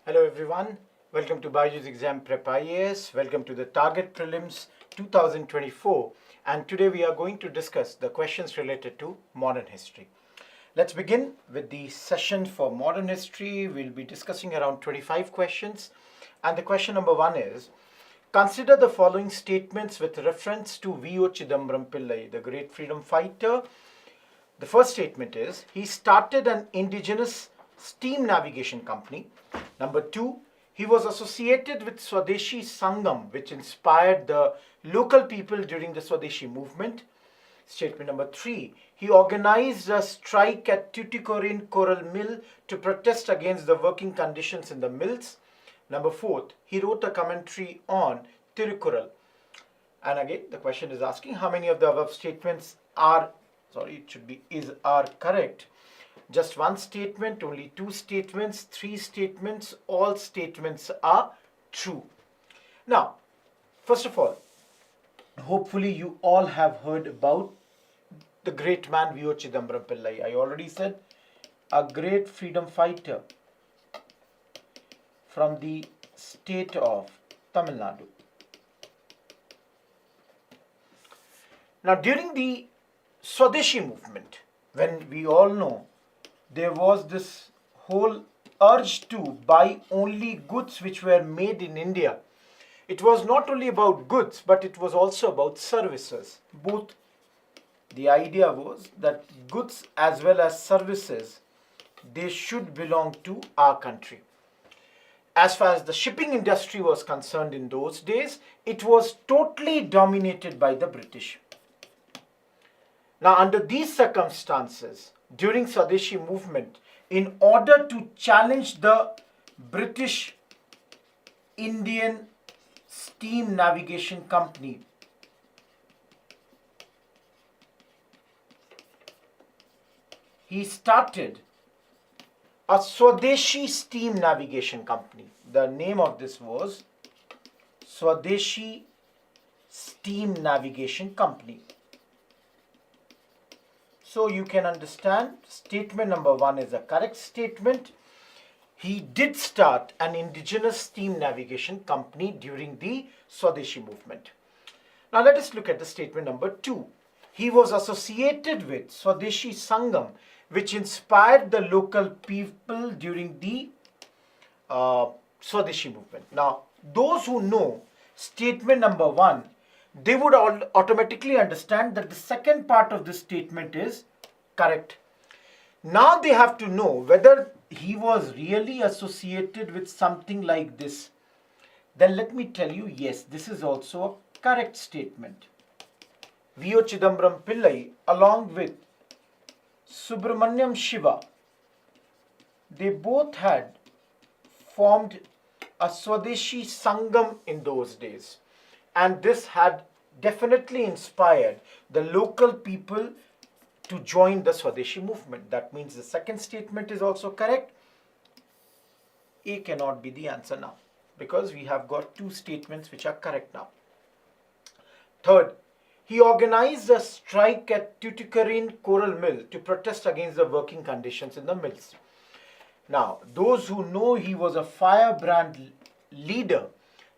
Hello everyone, welcome to BYJU'S Exam Prep IAS, welcome to the Target Prelims 2024, and today we are going to discuss the questions related to modern history. Let's begin with the session for modern history. We'll be discussing around 25 questions, and the question number 1 is, consider the following statements with reference to V.O. Chidambaram Pillai, the great freedom fighter. The first statement is, he started an indigenous steam navigation company. Number 2, he was associated with Swadeshi Sangam, which inspired the local people during the Swadeshi movement. Statement number 3, he organized a strike at Tuticorin Coral Mill to protest against the working conditions in the mills. Number 4, he wrote a commentary on Tirukural. And again, the question is asking how many of the above statements are correct. Just one statement, only 2 statements, 3 statements, all statements are true. Now, first of all, hopefully you all have heard about the great man V.O. Chidambaram Pillai. I already said, a great freedom fighter from the state of Tamil Nadu. Now, during the Swadeshi movement, when we all know there was this whole urge to buy only goods which were made in India. It was not only about goods, but it was also about services. Both. The idea was that goods as well as services, they should belong to our country. As far as the shipping industry was concerned in those days, it was totally dominated by the British. Now, under these circumstances, during Swadeshi movement, in order to challenge the British Indian Steam Navigation Company, he started a Swadeshi Steam Navigation Company. The name of this was Swadeshi Steam Navigation Company. So you can understand statement number 1 is a correct statement. He did start an indigenous steam navigation company during the Swadeshi movement. Now let us look at the statement number 2. He was associated with Swadeshi Sangam, which inspired the local people during the Swadeshi movement. Now, those who know statement number 1, they would automatically understand that the second part of this statement is correct. Now they have to know whether he was really associated with something like this. Then let me tell you, yes, this is also a correct statement. V.O. Chidambaram Pillai along with Subramania Shiva, they both had formed a Swadeshi Sangam in those days. And this had definitely inspired the local people to join the Swadeshi movement. That means the second statement is also correct. A cannot be the answer now because we have got 2 statements which are correct now. Third, he organized a strike at Tuticorin Coral Mill to protest against the working conditions in the mills. Now, those who know he was a firebrand leader,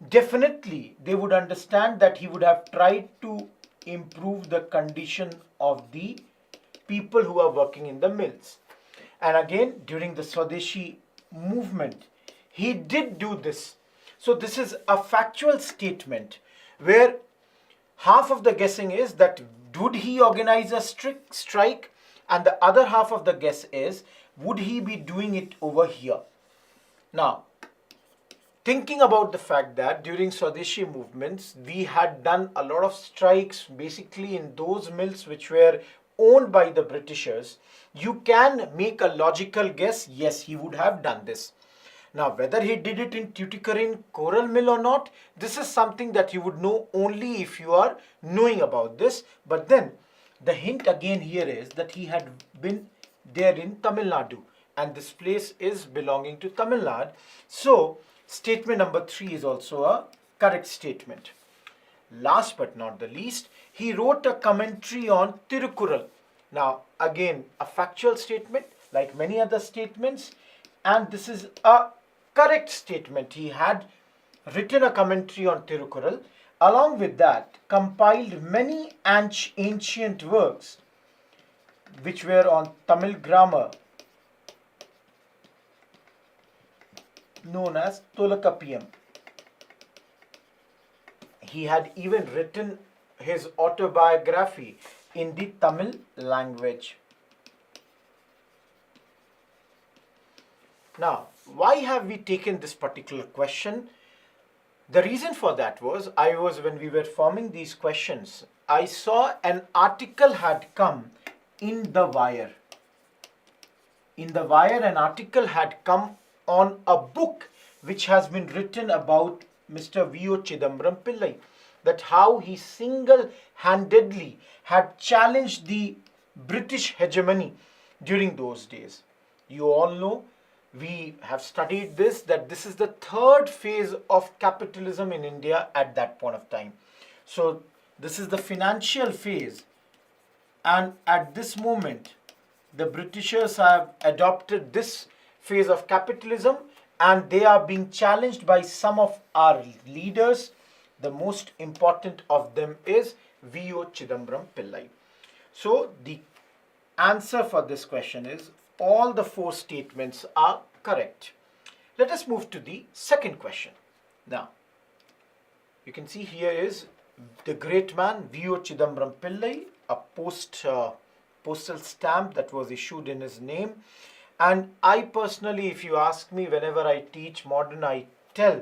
definitely they would understand that he would have tried to improve the condition of the people who are working in the mills. And again, during the Swadeshi movement, he did do this. So this is a factual statement where half of the guessing is that would he organize a strict strike, and the other half of the guess is would he be doing it over here. Now, thinking about the fact that during Swadeshi movements, we had done a lot of strikes basically in those mills which were owned by the Britishers, you can make a logical guess, yes, he would have done this. Now, whether he did it in Tuticorin Coral Mill or not, this is something that you would know only if you are knowing about this. But then, the hint again here is that he had been there in Tamil Nadu, and this place is belonging to Tamil Nadu. So, statement number 3 is also a correct statement. Last but not the least, he wrote a commentary on Tirukural. Now, again, a factual statement like many other statements, and this is a correct statement. He had written a commentary on Tirukkural. Along with that, compiled many ancient works which were on Tamil grammar known as Tolakapiyam. He had even written his autobiography in the Tamil language. Now, why have we taken this particular question? The reason for that was, when we were forming these questions, I saw an article had come in the Wire. In the Wire, an article had come on a book which has been written about Mr. V.O. Chidambaram Pillai, that how he single-handedly had challenged the British hegemony during those days. You all know, we have studied this, that this is the third phase of capitalism in India at that point of time. So this is the financial phase, and at this moment the Britishers have adopted this phase of capitalism, and they are being challenged by some of our leaders. The most important of them is V.O. Chidambaram Pillai. So the answer for this question is all the four statements are correct. Let us move to the second question. Now, you can see here is the great man V.O. Chidambaram Pillai, a postal stamp that was issued in his name. And I personally, if you ask me, whenever I teach modern, I tell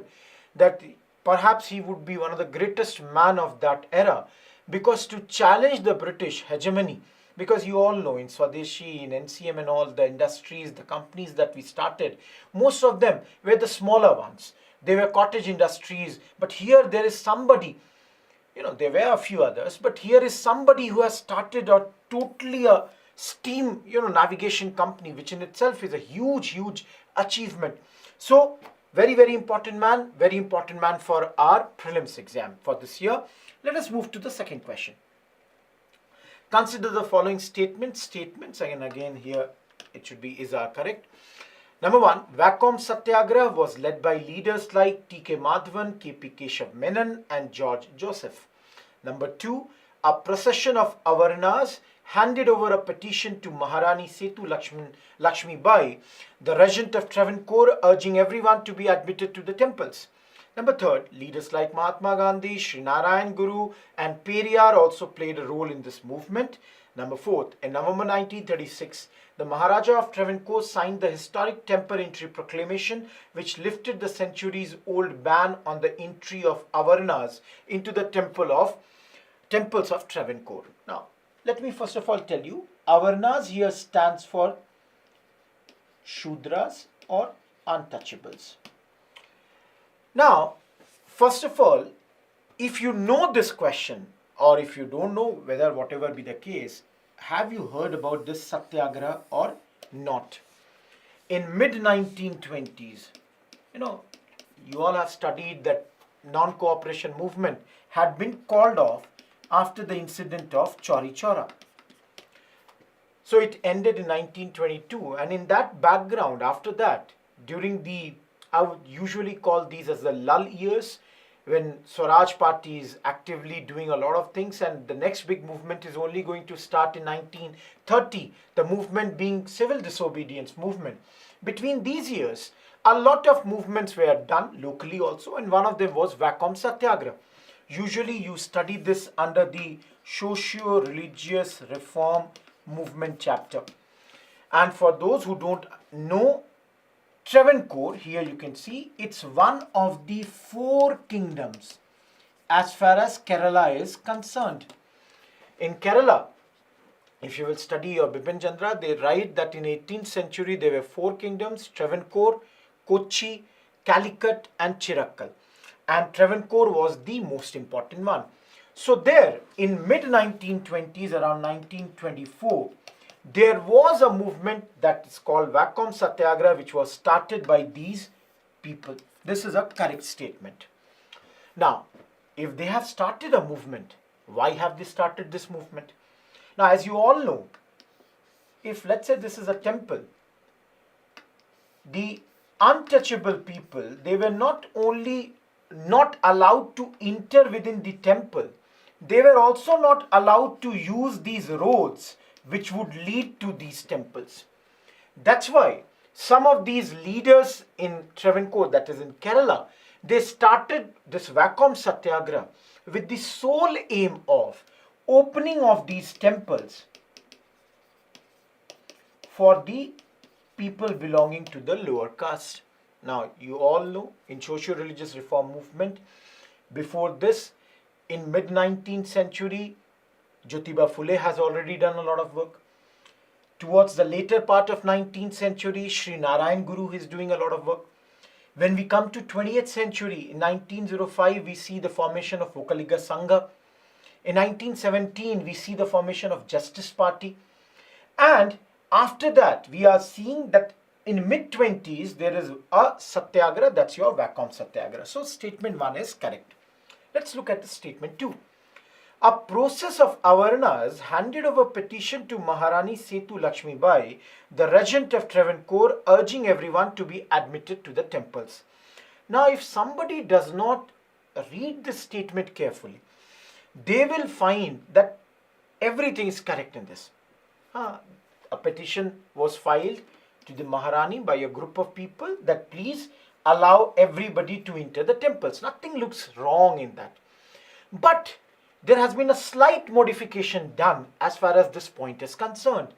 that perhaps he would be one of the greatest man of that era, because to challenge the British hegemony, because you all know in Swadeshi, in NCM and all the industries, the companies that we started, most of them were the smaller ones. They were cottage industries, but here there is somebody, there were a few others, but here is somebody who has started a totally a steam, navigation company, which in itself is a huge achievement. So, very important man for our prelims exam for this year. Let us move to the second question. Consider the following statements, and again here it should be is are correct. Number 1, Vaikom Satyagraha was led by leaders like T.K. Madhavan, K.P. Keshav Menon and George Joseph. Number 2, a procession of Avarnas handed over a petition to Maharani Setu Lakshmi Bai, the regent of Travancore, urging everyone to be admitted to the temples. Number 3, leaders like Mahatma Gandhi, Srinarayan Guru and Periyar also played a role in this movement. Number 4, in November 1936, the Maharaja of Travancore signed the historic temple entry proclamation, which lifted the centuries-old ban on the entry of Avarnas into the temples of Travancore. Now, let me first of all tell you, Avarnas here stands for Shudras or untouchables. Now, first of all, if you know this question, or if you don't know, whatever be the case, have you heard about this Satyagraha or not? In mid-1920s, you all have studied that non-cooperation movement had been called off after the incident of Chauri Chaura. So it ended in 1922, and in that background, after that, during I would usually call these as the lull years, when Swaraj Party is actively doing a lot of things, and the next big movement is only going to start in 1930, the movement being civil disobedience movement. Between these years, a lot of movements were done locally also, and one of them was Vaikom Satyagraha. Usually you study this under the socio-religious reform movement chapter. And for those who don't know, Travancore, here you can see, it's one of the 4 kingdoms as far as Kerala is concerned. In Kerala, if you will study your Bipin Chandra, they write that in 18th century there were 4 kingdoms: Travancore, Kochi, Calicut and Chirakkal. And Travancore was the most important one. So there, in mid-1920s, around 1924, there was a movement that is called Vaikom Satyagraha, which was started by these people. This is a correct statement. Now, if they have started a movement, why have they started this movement? Now, as you all know, if let's say this is a temple, the untouchable people, they were not only not allowed to enter within the temple, they were also not allowed to use these roads which would lead to these temples. That's why some of these leaders in Travancore, that is in Kerala, they started this Vaikom Satyagraha with the sole aim of opening of these temples for the people belonging to the lower caste. Now, you all know in socio-religious reform movement, before this, in mid-19th century, Jyotiba Phule has already done a lot of work. Towards the later part of 19th century, Sri Narayan Guru is doing a lot of work. When we come to 20th century, in 1905, we see the formation of Vokaliga Sangha. In 1917, we see the formation of Justice Party. And after that, we are seeing that in mid-20s, there is a Satyagraha, that's your Vaikom Satyagraha. So statement 1 is correct. Let's look at the statement 2. A process of Avarnas handed over petition to Maharani Setu Lakshmibai, the regent of Travancore, urging everyone to be admitted to the temples. Now, if somebody does not read this statement carefully, they will find that everything is correct in this. A petition was filed to the Maharani by a group of people that please allow everybody to enter the temples. Nothing looks wrong in that. But there has been a slight modification done as far as this point is concerned.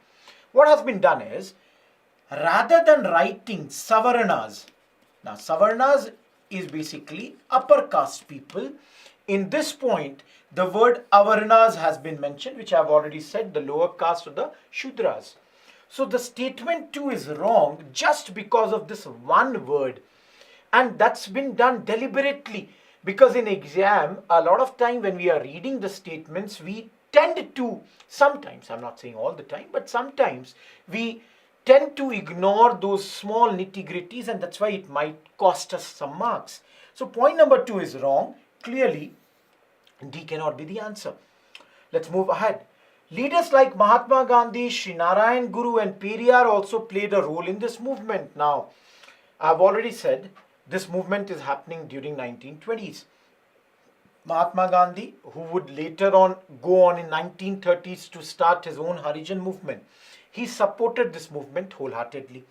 What has been done is, rather than writing Savarnas, now Savarnas is basically upper caste people. In this point, the word Avarnas has been mentioned, which I have already said, the lower caste or the Shudras. So the statement 2 is wrong just because of this one word. And that's been done deliberately. Because in exam, a lot of time when we are reading the statements, we tend to, sometimes, I'm not saying all the time, but sometimes we tend to ignore those small nitty-gritties, and that's why it might cost us some marks. So point number 2 is wrong. Clearly, D cannot be the answer. Let's move ahead. Leaders like Mahatma Gandhi, Sri Narayan Guru and Periyar also played a role in this movement. Now, I've already said this movement is happening during 1920s. Mahatma Gandhi, who would later on go on in 1930s to start his own Harijan movement, he supported this movement wholeheartedly.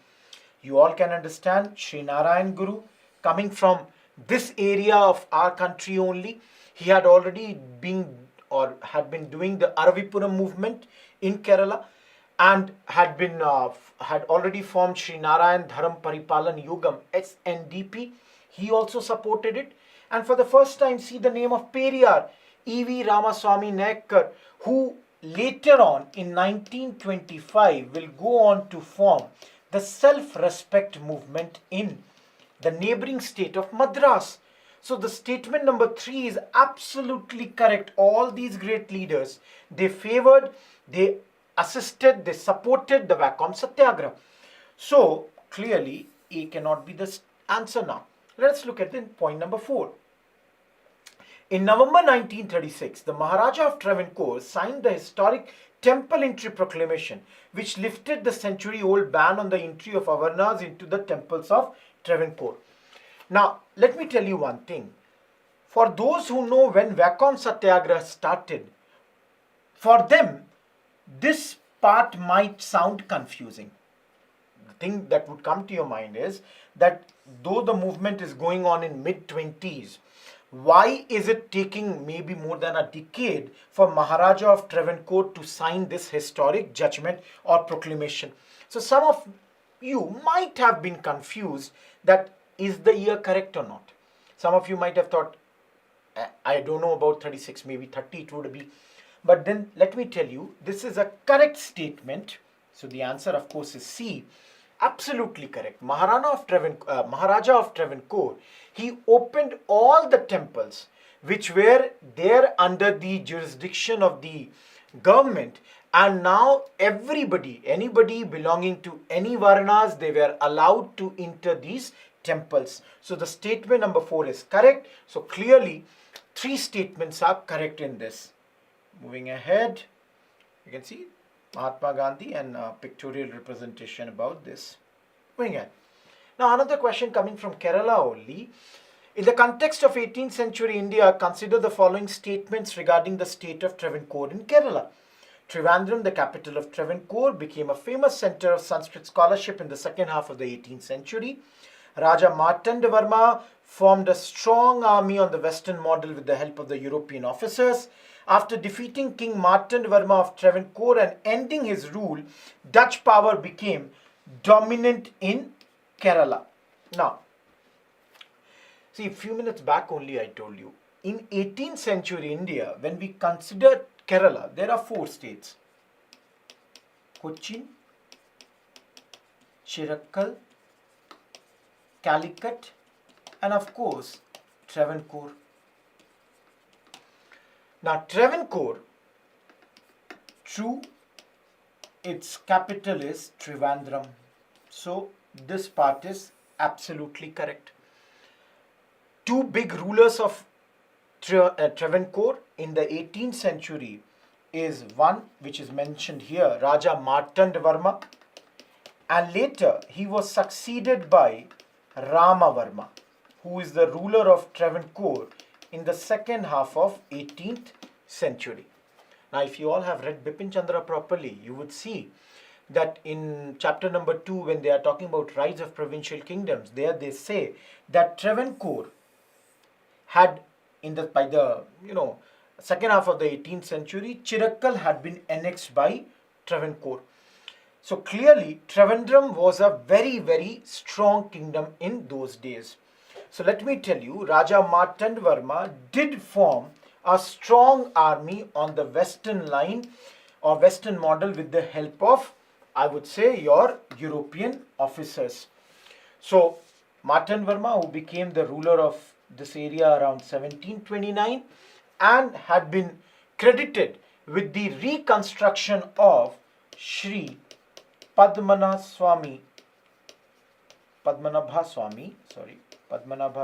You all can understand Sri Narayan Guru, coming from this area of our country only, he had already been or had been doing the Aravipuram movement in Kerala and had already formed Sri Narayan Dharam Paripalan Yugam SNDP. He also supported it, and for the first time see the name of Periyar E.V. Ramaswamy Nayakkar, who later on in 1925 will go on to form the self-respect movement in the neighboring state of Madras. So the statement number 3 is absolutely correct. All these great leaders, they favored, they assisted, they supported the Vaikom Satyagraha. So clearly A cannot be the answer now. Let's look at the point number 4. In November 1936, the Maharaja of Travancore signed the historic Temple Entry Proclamation, which lifted the century-old ban on the entry of Avarnas into the temples of Travancore. Now, let me tell you one thing. For those who know when Vaikom Satyagraha started, for them, this part might sound confusing. The thing that would come to your mind is that though the movement is going on in mid-20s, why is it taking maybe more than a decade for Maharaja of Travancore to sign this historic judgment or proclamation? So some of you might have been confused that is the year correct or not. Some of you might have thought, I don't know about 36, maybe 30 it would be. But then let me tell you, this is a correct statement. So the answer of course is C. Absolutely correct. Maharaja of Travancore, he opened all the temples which were there under the jurisdiction of the government, and now anybody belonging to any Varnas, they were allowed to enter these temples. So the statement number 4 is correct. So clearly 3 statements are correct in this. Moving ahead, you can see Mahatma Gandhi and pictorial representation about this. Moving ahead. Now another question coming from Kerala only. In the context of 18th century India, consider the following statements regarding the state of Travancore in Kerala. Trivandrum, the capital of Travancore, became a famous center of Sanskrit scholarship in the second half of the 18th century. Raja Martandavarma formed a strong army on the Western model with the help of the European officers. After defeating King Martandavarma of Travancore and ending his rule, Dutch power became dominant in Kerala. Now, see, a few minutes back only I told you, in 18th century India, when we consider Kerala, there are 4 states: Cochin, Chirakkal, Calicut, and of course Travancore. Now Travancore, true, its capital is Trivandrum. So this part is absolutely correct. 2 big rulers of Travancore in the 18th century is one which is mentioned here, Raja Martandavarma, and later he was succeeded by Ramavarma, who is the ruler of Travancore in the second half of 18th century. Now if you all have read Bipin Chandra properly, you would see that in chapter number 2, when they are talking about rise of provincial kingdoms, there they say that Travancore had by the second half of the 18th century, Chirakkal had been annexed by Travancore. So clearly Trivandrum was a very, very strong kingdom in those days. So let me tell you, Raja Martandavarma did form a strong army on the western line or western model with the help of, I would say, your European officers. So Martandavarma, who became the ruler of this area around 1729 and had been credited with the reconstruction of Sri Padmanabha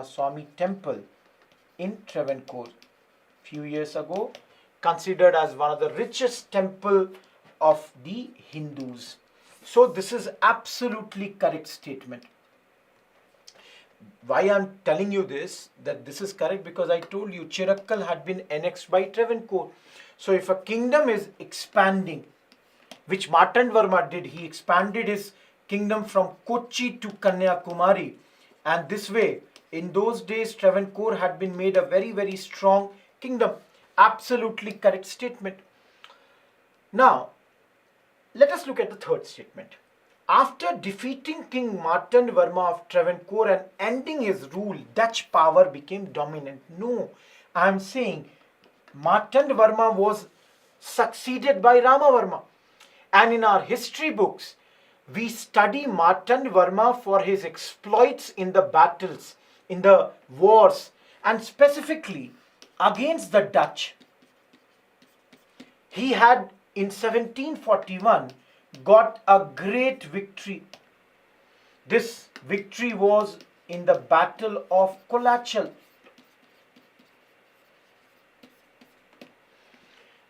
Swami temple in Travancore few years ago, considered as one of the richest temple of the Hindus. So this is absolutely correct statement. Why I'm telling you this, that this is correct, because I told you Chirakkal had been annexed by Travancore. So if a kingdom is expanding, which Martandavarma did, he expanded his kingdom from Kochi to Kanyakumari, and this way, in those days, Travancore had been made a very, very strong kingdom. Absolutely correct statement. Now, let us look at the third statement. After defeating King Martandavarma of Travancore and ending his rule, Dutch power became dominant. No, I am saying Martandavarma was succeeded by Ramavarma. And in our history books, we study Martandavarma for his exploits in the battles, in the wars, and specifically against the Dutch. He had in 1741 got a great victory. This victory was in the Battle of Colachel.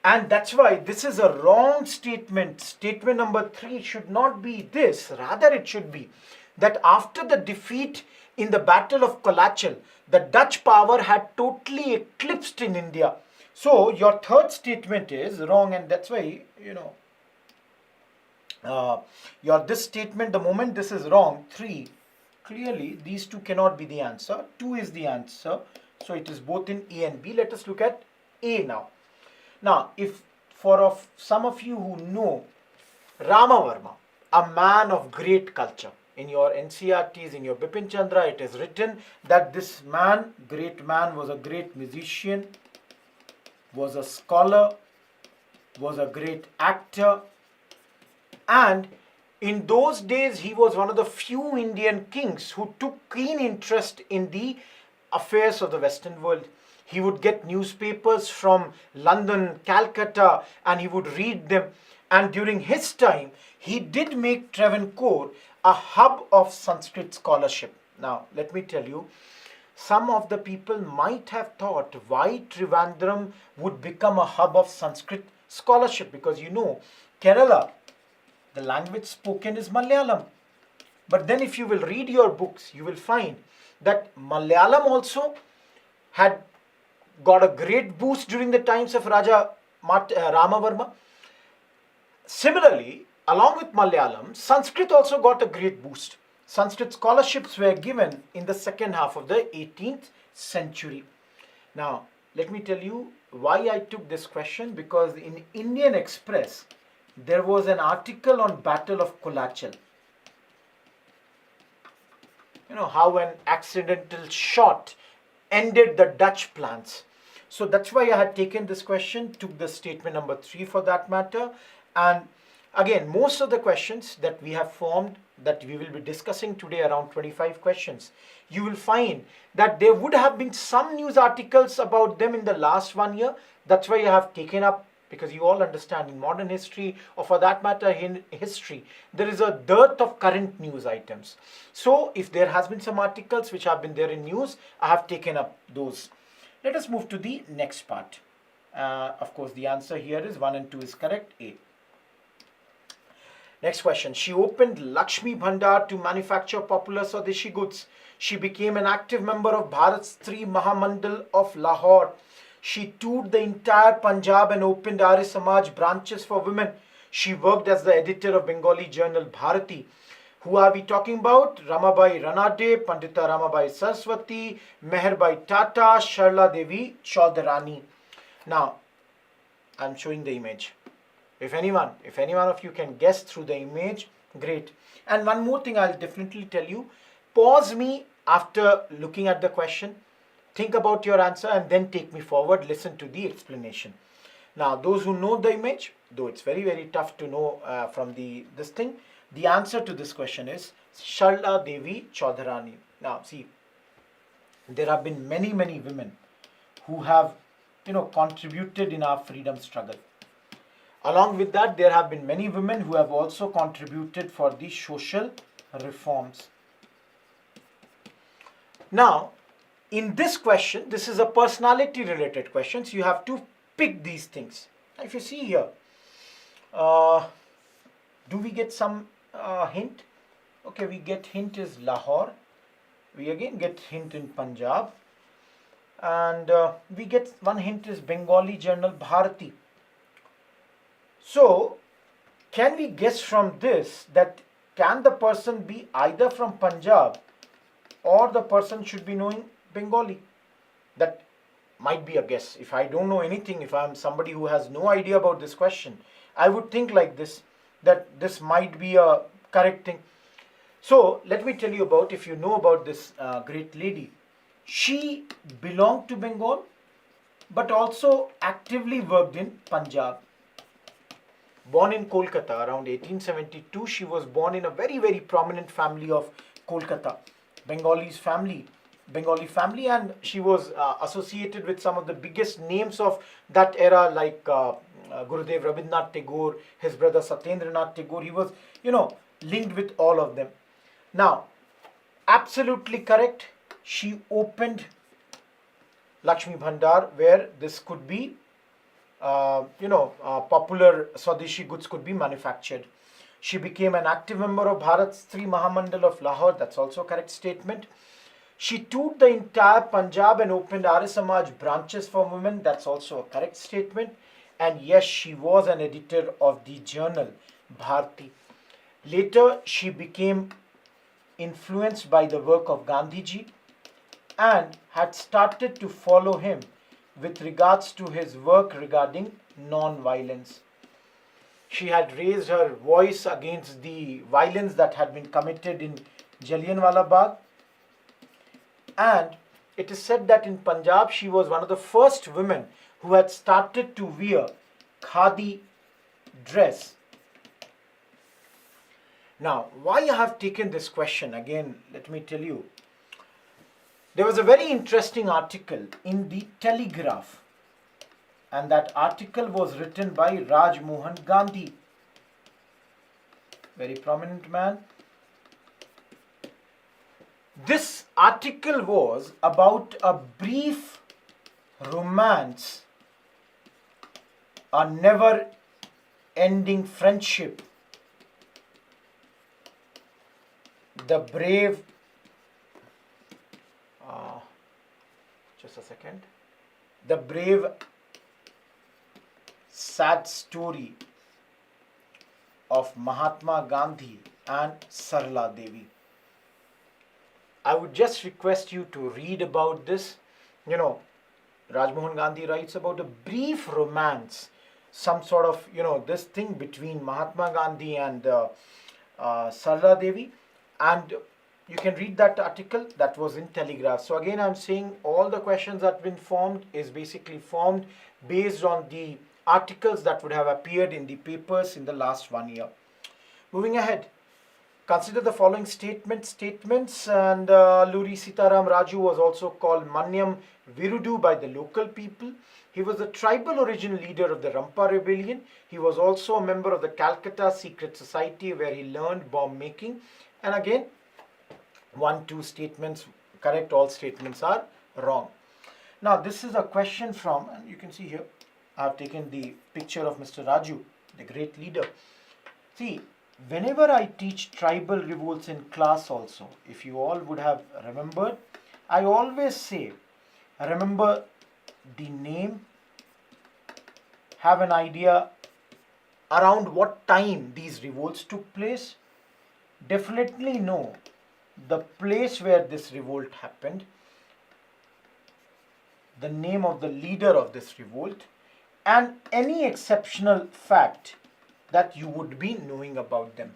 And that's why this is a wrong statement. Statement number 3 should not be this. Rather, it should be that after the defeat in the Battle of Colachel, the Dutch power had totally eclipsed in India. So your third statement is wrong, and that's why, your this statement, the moment this is wrong, 3, clearly these two cannot be the answer. 2 is the answer. So it is both in A and B. Let us look at A now. Now, if for some of you who know Ramavarma, a man of great culture, in your NCRTs, in your Bipin Chandra, it is written that this man, great man, was a great musician, was a scholar, was a great actor, and in those days he was one of the few Indian kings who took keen interest in the affairs of the Western world. He would get newspapers from London, Calcutta, and he would read them. And during his time, he did make Travancore a hub of Sanskrit scholarship. Now, let me tell you, some of the people might have thought why Trivandrum would become a hub of Sanskrit scholarship, because Kerala, the language spoken is Malayalam. But then if you will read your books, you will find that Malayalam also had got a great boost during the times of Raja Ramavarma. Similarly, along with Malayalam, Sanskrit also got a great boost. Sanskrit scholarships were given in the second half of the 18th century. Now, let me tell you why I took this question, because in Indian Express, there was an article on Battle of Kolachal. You know, how an accidental shot ended the Dutch plans. So that's why I had taken this question, took the statement number 3 for that matter. And again, most of the questions that we have formed, that we will be discussing today, around 25 questions, you will find that there would have been some news articles about them in the last 1 year. That's why I have taken up, because you all understand in modern history, or for that matter in history, there is a dearth of current news items. So if there has been some articles which have been there in news, I have taken up those. Let us move to the next part. Of course, the answer here is 1 and 2 is correct, A. Next question. She opened Lakshmi Bhandar to manufacture popular Swadeshi goods. She became an active member of Bharat's Tri Mahamandal of Lahore. She toured the entire Punjab and opened Arya Samaj branches for women. She worked as the editor of Bengali journal Bharati. Who are we talking about? Ramabai Ranade, Pandita Ramabai Saraswati, Meherbai Tata, Sarala Devi, Chaudhurani. Now, I'm showing the image. If anyone of you can guess through the image, great. And one more thing I'll definitely tell you. Pause me after looking at the question. Think about your answer and then take me forward. Listen to the explanation. Now, those who know the image, though it's very, very tough to know from this thing, the answer to this question is Sarala Devi Chaudhurani. Now, see, there have been many, many women who have, contributed in our freedom struggle. Along with that, there have been many women who have also contributed for the social reforms. Now, in this question, this is a personality related question, so you have to pick these things. If you see here, do we get some hint? Okay, we get hint is Lahore. We again get hint in Punjab. And we get one hint is Bengali journal Bharati. So, can we guess from this that can the person be either from Punjab or the person should be knowing Bengali? That might be a guess. If I don't know anything, if I'm somebody who has no idea about this question, I would think like this, that this might be a correct thing. So, let me tell you about, if you know about this great lady, she belonged to Bengal but also actively worked in Punjab. Born in Kolkata around 1872, she was born in a very, very prominent family of Kolkata, Bengali family, and she was associated with some of the biggest names of that era, like Gurudev Rabindranath Tagore, his brother Satyendranath Tagore. He was, linked with all of them. Now, absolutely correct. She opened Lakshmi Bhandar, where this could be popular Swadeshi goods could be manufactured. She became an active member of Bharat's Tri Mahamandal of Lahore. That's also a correct statement. She toured the entire Punjab and opened Arya Samaj branches for women. That's also a correct statement. And yes, she was an editor of the journal Bharati. Later, she became influenced by the work of Gandhiji and had started to follow him with regards to his work regarding non-violence. She had raised her voice against the violence that had been committed in Jallianwala Bagh. And it is said that in Punjab, she was one of the first women who had started to wear khadi dress. Now, why I have taken this question, again, let me tell you. There was a very interesting article in the Telegraph, and that article was written by Raj Gandhi, very prominent man. This article was about a brief romance, a never-ending friendship the brave, just a second, the brave, sad story of Mahatma Gandhi and Sarala Devi. I would just request you to read about this. You know, Rajmohan Gandhi writes about a brief romance, some sort of, this thing between Mahatma Gandhi and Sarala Devi, and you can read that article that was in Telegraph. So again, I'm saying all the questions that have been formed is basically formed based on the articles that would have appeared in the papers in the last 1 year. Moving ahead, consider the following statements, and Alluri Sitaram Raju was also called Manyam Virudu by the local people. He was the tribal origin leader of the Rampa Rebellion. He was also a member of the Calcutta Secret Society where he learned bomb making. And again, 1, 2 statements correct, all statements are wrong. Now this is a question from, and you can see here, I have taken the picture of Mr. Raju, the great leader. See, whenever I teach tribal revolts in class also, if you all would have remembered, I always say, remember the name, have an idea around what time these revolts took place, definitely know the place where this revolt happened, the name of the leader of this revolt, and any exceptional fact that you would be knowing about them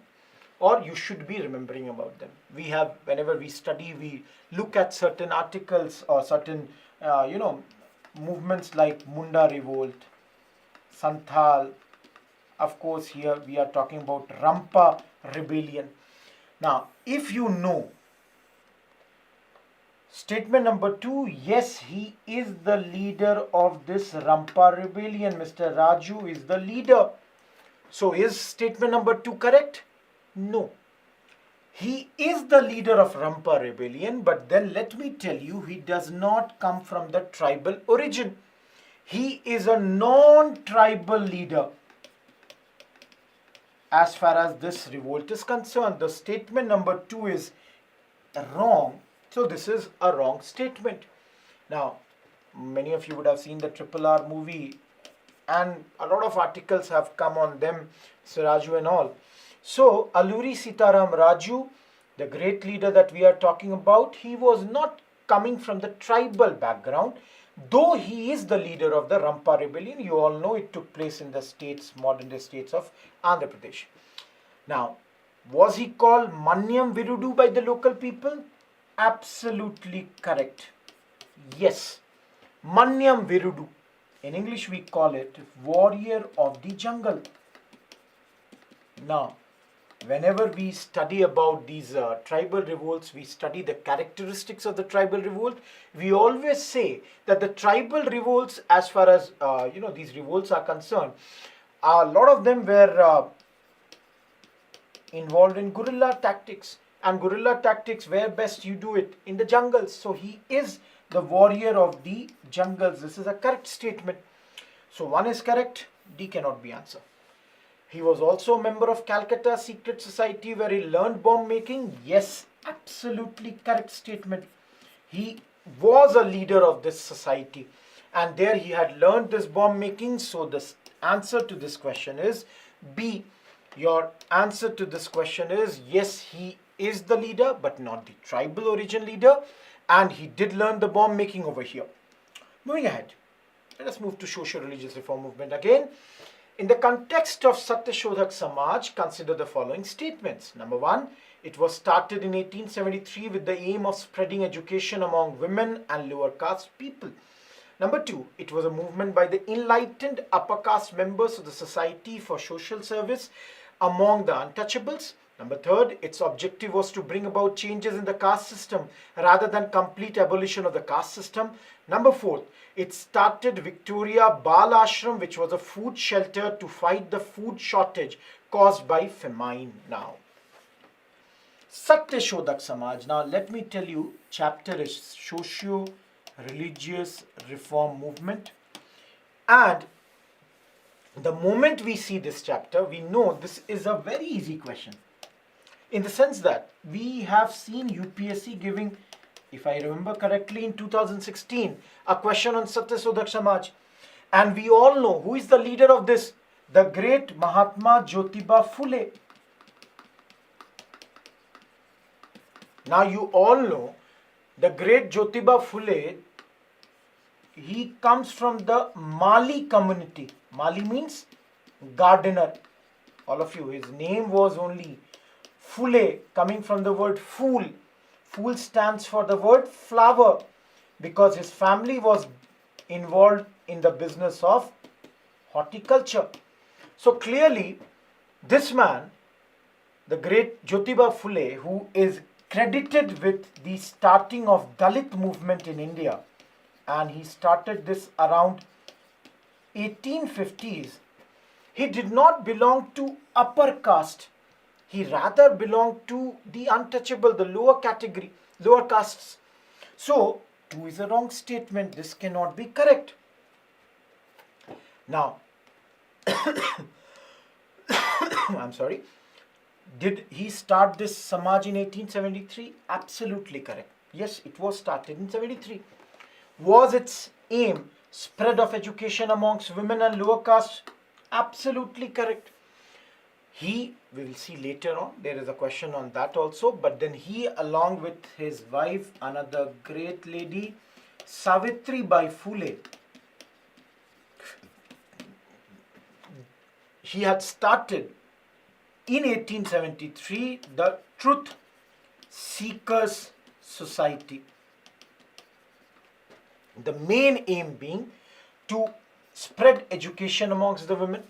or you should be remembering about them. We have, whenever we study, we look at certain articles or certain movements like Munda Revolt, Santhal. Of course, here we are talking about Rampa Rebellion. Now, if you know statement number 2, yes, he is the leader of this Rampa Rebellion. Mr. Raju is the leader. So is statement number 2 correct? No. He is the leader of Rampa Rebellion, but then let me tell you, he does not come from the tribal origin. He is a non-tribal leader. As far as this revolt is concerned, the statement number 2 is wrong. So this is a wrong statement. Now, many of you would have seen the RRR movie and a lot of articles have come on them, Siraju and all. So, Alluri Sitaram Raju, the great leader that we are talking about, he was not coming from the tribal background, though he is the leader of the Rampa Rebellion. You all know it took place in the states, modern day states of Andhra Pradesh. Now, was he called Manyam Virudu by the local people? Absolutely correct. Yes, Manyam Virudu. In English we call it warrior of the jungle. Now, whenever we study about these tribal revolts, we study the characteristics of the tribal revolt. We always say that the tribal revolts, as far as these revolts are concerned, a lot of them were involved in guerrilla tactics. And guerrilla tactics, where best you do it? In the jungles. So he is the warrior of the jungles. This is a correct statement. So 1 is correct, D cannot be answered. He was also a member of Calcutta Secret Society where he learned bomb making. Yes, absolutely correct statement. He was a leader of this society and there he had learned this bomb making. So the answer to this question is B. Your answer to this question is yes, he is the leader but not the tribal origin leader, and he did learn the bomb making over here. Moving ahead, let us move to social religious reform movement again. In the context of Satyashodhak Samaj, consider the following statements. Number 1, it was started in 1873 with the aim of spreading education among women and lower caste people. Number 2, it was a movement by the enlightened upper caste members of the Society for Social Service among the untouchables. Number 3, its objective was to bring about changes in the caste system rather than complete abolition of the caste system. Number 4, it started Victoria Bal Ashram, which was a food shelter to fight the food shortage caused by famine. Now, Satyashodhak Samaj. Now, let me tell you, chapter is Socio-Religious Reform Movement. And the moment we see this chapter, we know this is a very easy question. In the sense that we have seen UPSC giving, if I remember correctly, in 2016, a question on Satyashodhak Samaj. And we all know who is the leader of this, the great Mahatma Jyotiba Phule. Now you all know the great Jyotiba Phule, he comes from the Mali community. Mali means gardener. All of you, his name was only Phule, coming from the word fool. Fool stands for the word flower, because his family was involved in the business of horticulture. So clearly, this man, the great Jyotiba Phule, who is credited with the starting of Dalit movement in India, and he started this around 1850s, he did not belong to upper caste. He rather belonged to the untouchable, the lower category, lower castes. So, 2 is a wrong statement. This cannot be correct. Now, I'm sorry. Did he start this Samaj in 1873? Absolutely correct. Yes, it was started in 73. Was its aim spread of education amongst women and lower castes? Absolutely correct. We will see later on, there is a question on that also, but then he, along with his wife, another great lady, Savitribai Phule, he had started in 1873 the Truth Seekers Society. The main aim being to spread education amongst the women,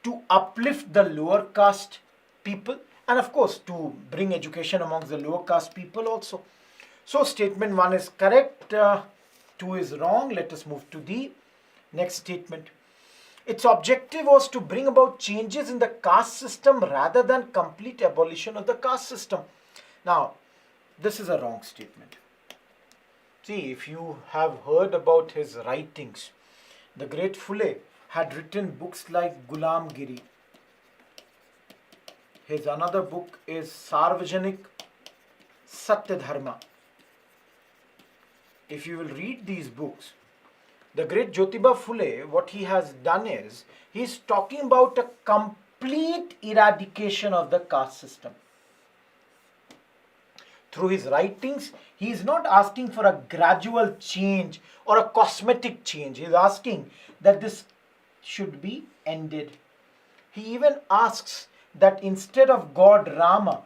to uplift the lower caste people, and of course to bring education amongst the lower caste people also. So statement 1 is correct, 2 is wrong. Let us move to the next statement. Its objective was to bring about changes in the caste system rather than complete abolition of the caste system. Now, this is a wrong statement. See, if you have heard about his writings, the great Phule had written books like Gulamgiri. His another book is Sarvajanik Satyadharma. If you will read these books, the great Jyotiba Phule, what he has done is, he is talking about a complete eradication of the caste system. Through his writings, he is not asking for a gradual change or a cosmetic change. He is asking that this should be ended. He even asks that instead of God Rama,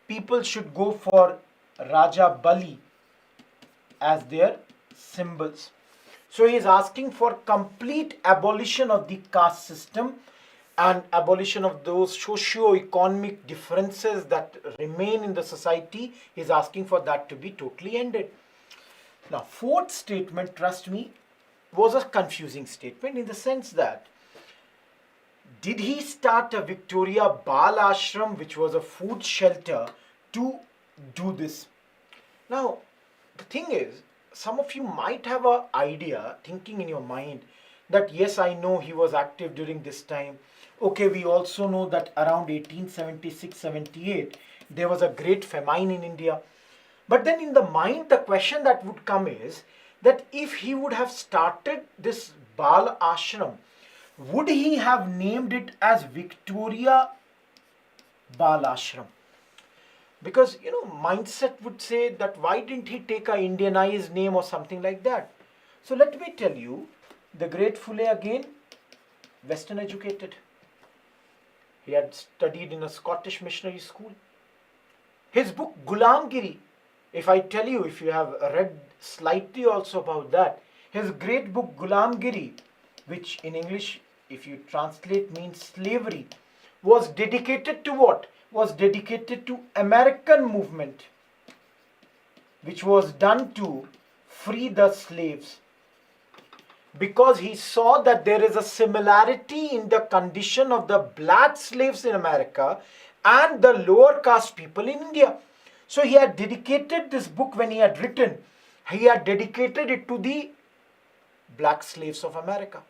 people should go for Raja Bali as their symbols. So he is asking for complete abolition of the caste system and abolition of those socio-economic differences that remain in the society. He is asking for that to be totally ended. Now, fourth statement, trust me, was a confusing statement in the sense that, did he start a Victoria Bal Ashram, which was a food shelter, to do this? Now, the thing is, some of you might have an idea, thinking in your mind, that yes, I know he was active during this time. Okay, we also know that around 1876-78, there was a great famine in India. But then in the mind, the question that would come is, that if he would have started this Bal Ashram, would he have named it as Victoria Bal Ashram? Because, mindset would say that why didn't he take a Indianized name or something like that? So let me tell you, the great Phule again, Western educated. He had studied in a Scottish missionary school. His book Gulamgiri, if I tell you, if you have read slightly also about that, his great book Gulamgiri, which in English, if you translate, means slavery, was dedicated to what? Was dedicated to American movement, which was done to free the slaves. Because he saw that there is a similarity in the condition of the black slaves in America and the lower caste people in India. So he had dedicated this book, when he had written, he had dedicated it to the black slaves of America.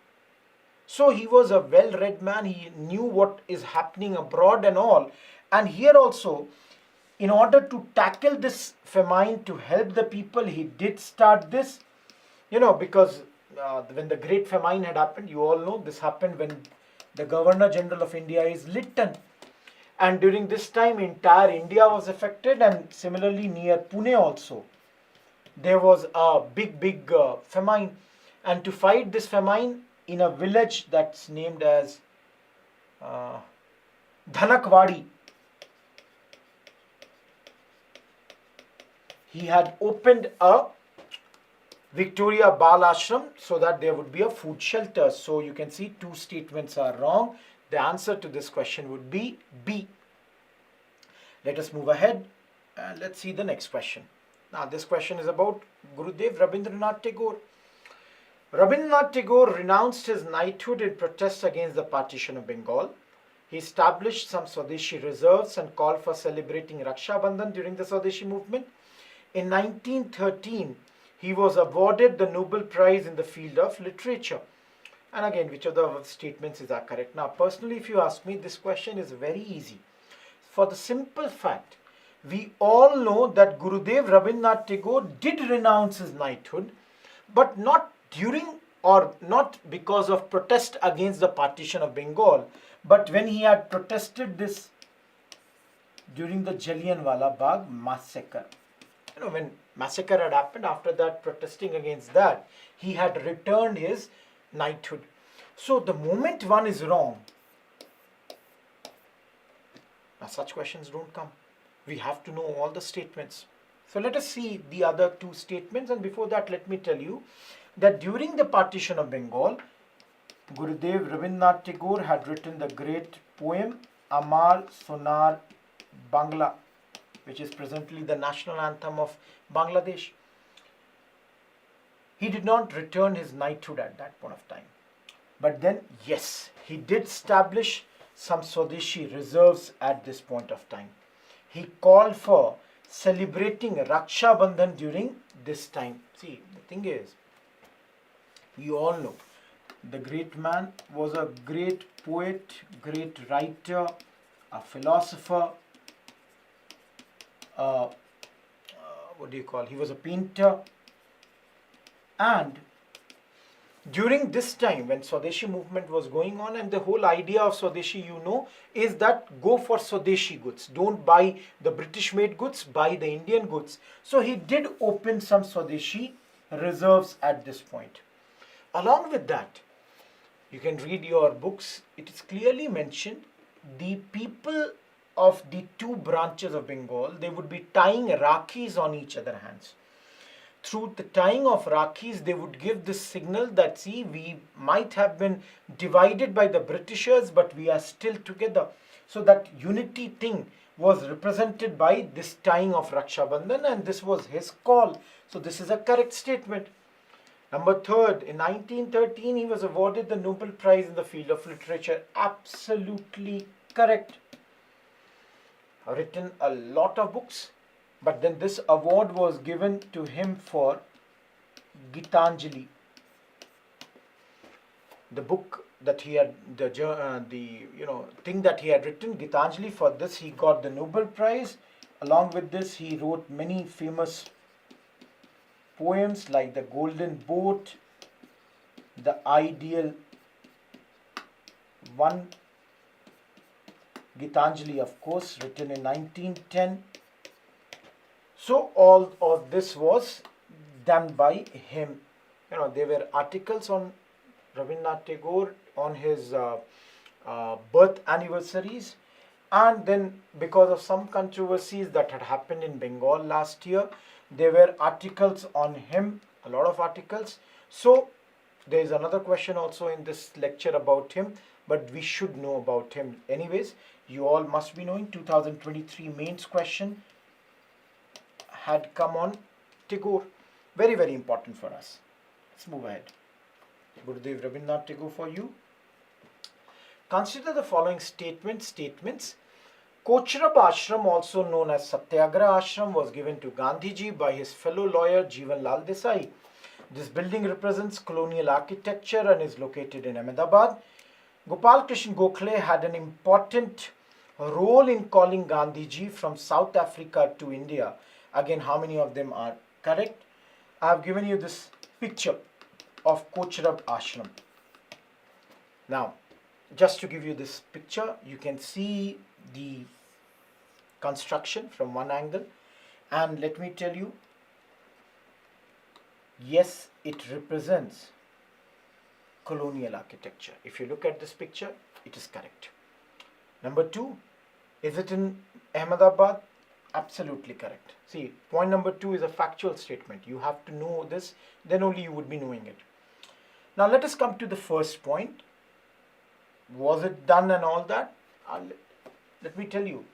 So he was a well-read man. He knew what is happening abroad and all. And here also, in order to tackle this famine, to help the people, he did start this, because when the Great Famine had happened, you all know this happened when the Governor General of India is Lytton. And during this time, entire India was affected, and similarly near Pune also, there was a big famine. And to fight this famine, in a village that's named as Dhanakwadi, he had opened a Victoria Bal Ashram so that there would be a food shelter. So you can see two statements are wrong. The answer to this question would be B. Let us move ahead and let's see the next question. Now this question is about Gurudev Rabindranath Tagore. Rabindranath Tagore renounced his knighthood in protest against the partition of Bengal. He established some Swadeshi reserves and called for celebrating Raksha Bandhan during the Swadeshi movement. In 1913, he was awarded the Nobel Prize in the field of literature. And again, which of the statements is correct? Now, personally, if you ask me, this question is very easy. For the simple fact, we all know that Gurudev Rabindranath Tagore did renounce his knighthood, but not during or not because of protest against the partition of Bengal, but when he had protested this during the Jallianwala Bagh massacre. When massacre had happened, after that protesting against that, he had returned his knighthood. So the moment one is wrong, now such questions don't come. We have to know all the statements. So let us see the other two statements, and before that let me tell you that during the partition of Bengal, Gurudev Rabindranath Tagore had written the great poem Amar Sonar Bangla, which is presently the national anthem of Bangladesh. He did not return his knighthood at that point of time. But then, yes, he did establish some Swadeshi reserves at this point of time. He called for celebrating Raksha Bandhan during this time. See, the thing is, you all know, the great man was a great poet, great writer, a philosopher, he was a painter. And during this time when Swadeshi movement was going on, and the whole idea of Swadeshi, is that go for Swadeshi goods. Don't buy the British made goods, buy the Indian goods. So he did open some Swadeshi reserves at this point. Along with that, you can read your books. It is clearly mentioned the people of the two branches of Bengal, they would be tying Rakhis on each other's hands. Through the tying of Rakhis, they would give this signal that, see, we might have been divided by the Britishers, but we are still together. So that unity thing was represented by this tying of Raksha Bandhan, and this was his call. So this is a correct statement. Number third, in 1913, he was awarded the Nobel Prize in the field of literature. Absolutely correct. Written a lot of books, but then this award was given to him for Gitanjali, the book that he had, thing that he had written, Gitanjali. For this he got the Nobel Prize. Along with this, he wrote many famous poems like the Golden Boat, the Ideal One, Gitanjali, of course, written in 1910. So all of this was done by him. There were articles on Rabindranath Tagore on his birth anniversaries, and then because of some controversies that had happened in Bengal last year, there were articles on him, a lot of articles. So there is another question also in this lecture about him, but we should know about him anyways. You all must be knowing 2023 mains question had come on Tagore. Very, very important for us. Let's move ahead. Gurudev Rabindranath Tagore for you. Consider the following statements. Cochrane Ashram, also known as Satyagraha Ashram, was given to Gandhiji by his fellow lawyer Jeevan Lal Desai. This building represents colonial architecture and is located in Ahmedabad. Gopal Krishna Gokhale had an important role in calling Gandhiji from South Africa to India. Again, how many of them are correct? I have given you this picture of Cochrane Ashram. Now, just to give you this picture, you can see the construction from one angle, and let me tell you, yes, it represents colonial architecture. If you look at this picture, it is correct. Number two, is it in Ahmedabad? Absolutely correct. See, point number two is a factual statement. You have to know this, then only you would be knowing it. Now let us come to the first point. Was it done and all that? Let me tell you.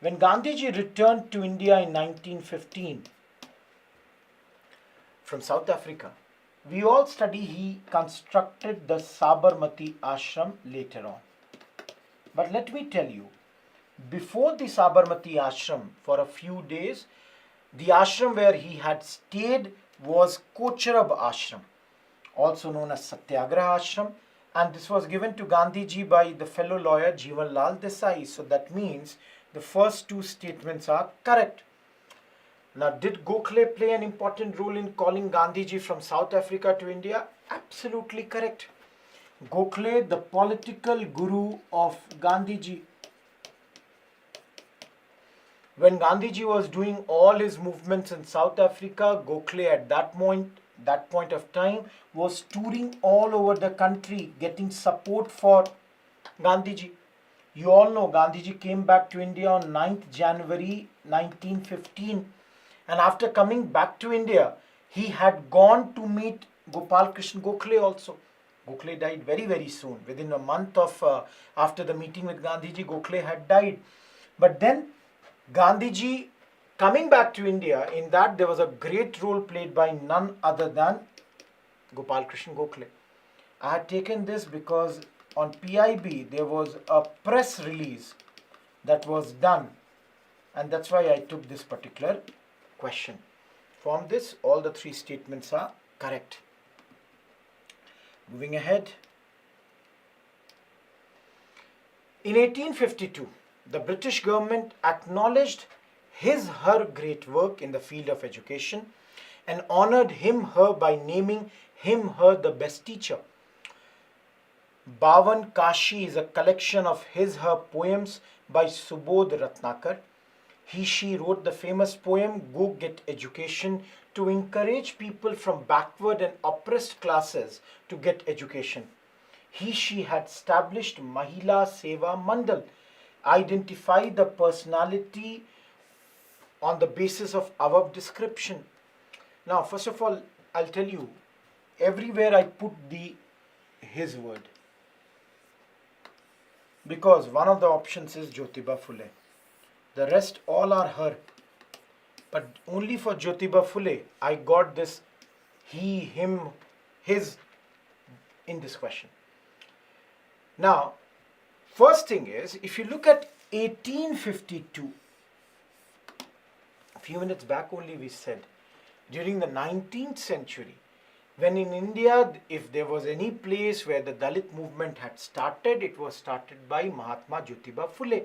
When Gandhiji returned to India in 1915 from South Africa, we all study he constructed the Sabarmati Ashram later on. But let me tell you, before the Sabarmati Ashram, for a few days, the ashram where he had stayed was Cochrane Ashram, also known as Satyagraha Ashram, and this was given to Gandhiji by the fellow lawyer Jeevan Lal Desai. So that means the first two statements are correct. Now, did Gokhale play an important role in calling Gandhiji from South Africa to India? Absolutely correct. Gokhale, the political guru of Gandhiji. When Gandhiji was doing all his movements in South Africa, Gokhale at that point of time was touring all over the country, getting support for Gandhiji. You all know Gandhiji came back to India on 9th January 1915, and after coming back to India, he had gone to meet Gopal Krishna Gokhale also. Gokhale died very, very soon. Within a month of after the meeting with Gandhiji, Gokhale had died. But then Gandhiji coming back to India, in that there was a great role played by none other than Gopal Krishna Gokhale. I had taken this because on PIB there was a press release that was done, and that's why I took this particular question. From this, all the three statements are correct. Moving ahead. In 1852, the British government acknowledged her great work in the field of education and honored her by naming her the best teacher. Bavan Kashi is a collection of her poems by Subodh Ratnakar. She wrote the famous poem Go Get Education to encourage people from backward and oppressed classes to get education. She had established Mahila Seva Mandal, identify the personality on the basis of above description. Now, first of all, I'll tell you, everywhere I put his word, because one of the options is Jyotiba Phule. The rest all are her. But only for Jyotiba Phule, I got this he, him, his in this question. Now, first thing is, if you look at 1852, a few minutes back only we said, during the 19th century, when in India, if there was any place where the Dalit movement had started, it was started by Mahatma Jyotiba Phule.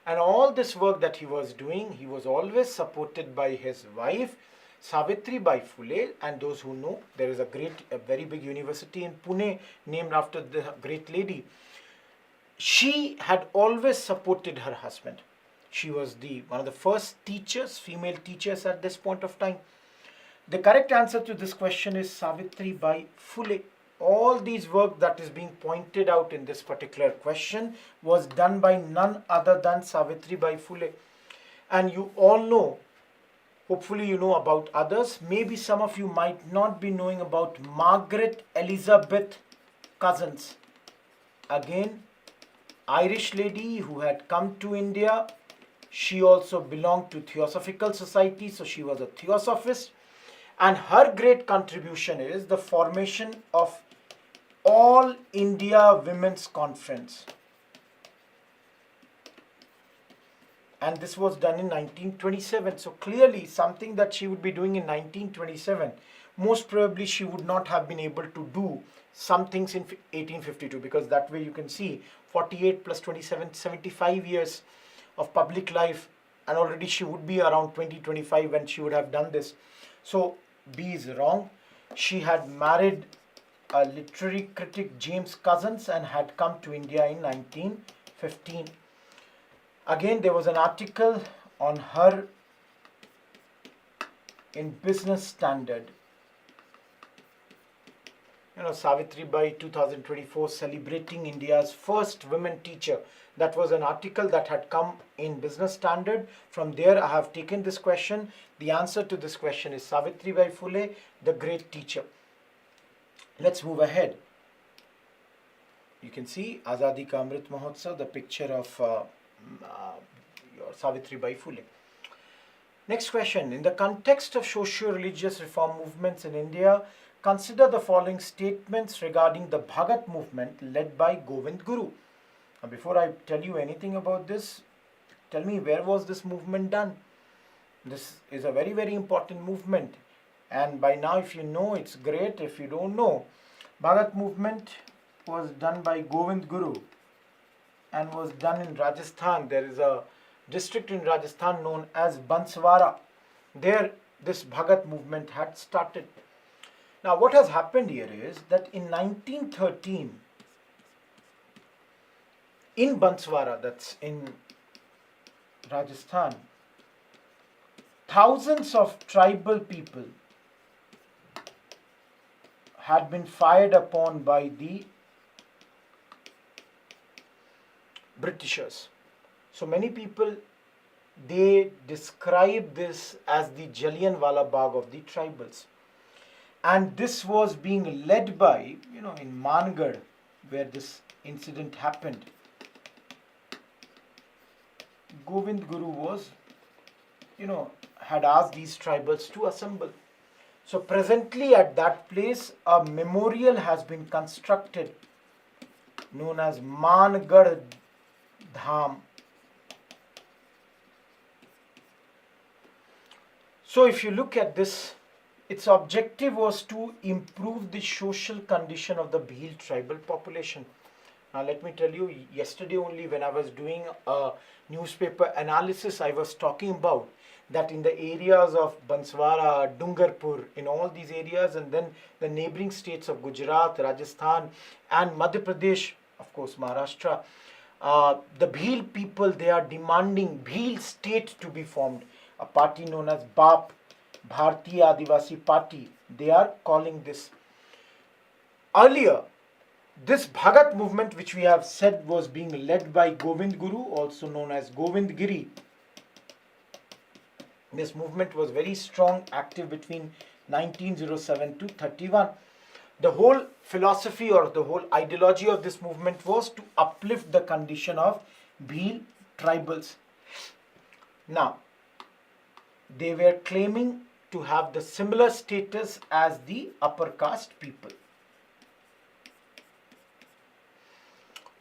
And all this work that he was doing, he was always supported by his wife, Savitribai Phule. And those who know, there is a very big university in Pune named after the great lady. She had always supported her husband. She was one of the first teachers, female teachers at this point of time. The correct answer to this question is Savitribai Phule. All these work that is being pointed out in this particular question was done by none other than Savitribai Phule. And you all know, hopefully you know about others. Maybe some of you might not be knowing about Margaret Elizabeth Cousins. Again, Irish lady who had come to India. She also belonged to Theosophical Society, so she was a Theosophist. And her great contribution is the formation of All India Women's Conference. And this was done in 1927. So clearly something that she would be doing in 1927 most probably she would not have been able to do some things in 1852, because that way you can see 48 plus 27, 75 years of public life, and already she would be around 20-25 when she would have done this. So B is wrong. She had married a literary critic, James Cousins, and had come to India in 1915. Again, there was an article on her in Business Standard. Savitribai 2024 celebrating India's first women teacher. That was an article that had come in Business Standard. From there, I have taken this question. The answer to this question is Savitribai Phule, the great teacher. Let's move ahead. You can see Azadi Ka Amrit Mahotsav, the picture of your Savitribai Phule. Next question. In the context of socio-religious reform movements in India, consider the following statements regarding the Bhagat movement led by Govind Guru. Now, before I tell you anything about this, tell me, where was this movement done? This is a very, very important movement. And by now, if you know, it's great. If you don't know, Bhagat movement was done by Govind Guru and was done in Rajasthan. There is a district in Rajasthan known as Banswara. There, this Bhagat movement had started. Now, what has happened here is that in 1913, in Banswara, that's in Rajasthan, thousands of tribal people had been fired upon by the Britishers. So many people, they describe this as the Jallianwala Bagh of the tribals. And this was being led by, in Mangarh, where this incident happened. Govind Guru was, had asked these tribals to assemble. So presently at that place, a memorial has been constructed known as Mangarh Dham. So if you look at this, its objective was to improve the social condition of the Bhil tribal population. Now let me tell you, yesterday only when I was doing a newspaper analysis, I was talking about that in the areas of Banswara, Dungarpur, in all these areas, and then the neighboring states of Gujarat, Rajasthan and Madhya Pradesh, of course Maharashtra, the Bhil people, they are demanding Bhil state to be formed. A party known as BAP, Bharatiya Adivasi Party, they are calling this. Earlier, this Bhagat movement, which we have said was being led by Govind Guru, also known as Govind Giri. This movement was very strong, active between 1907 to 31. The whole philosophy or the whole ideology of this movement was to uplift the condition of Bhil tribals. Now, they were claiming to have the similar status as the upper caste people.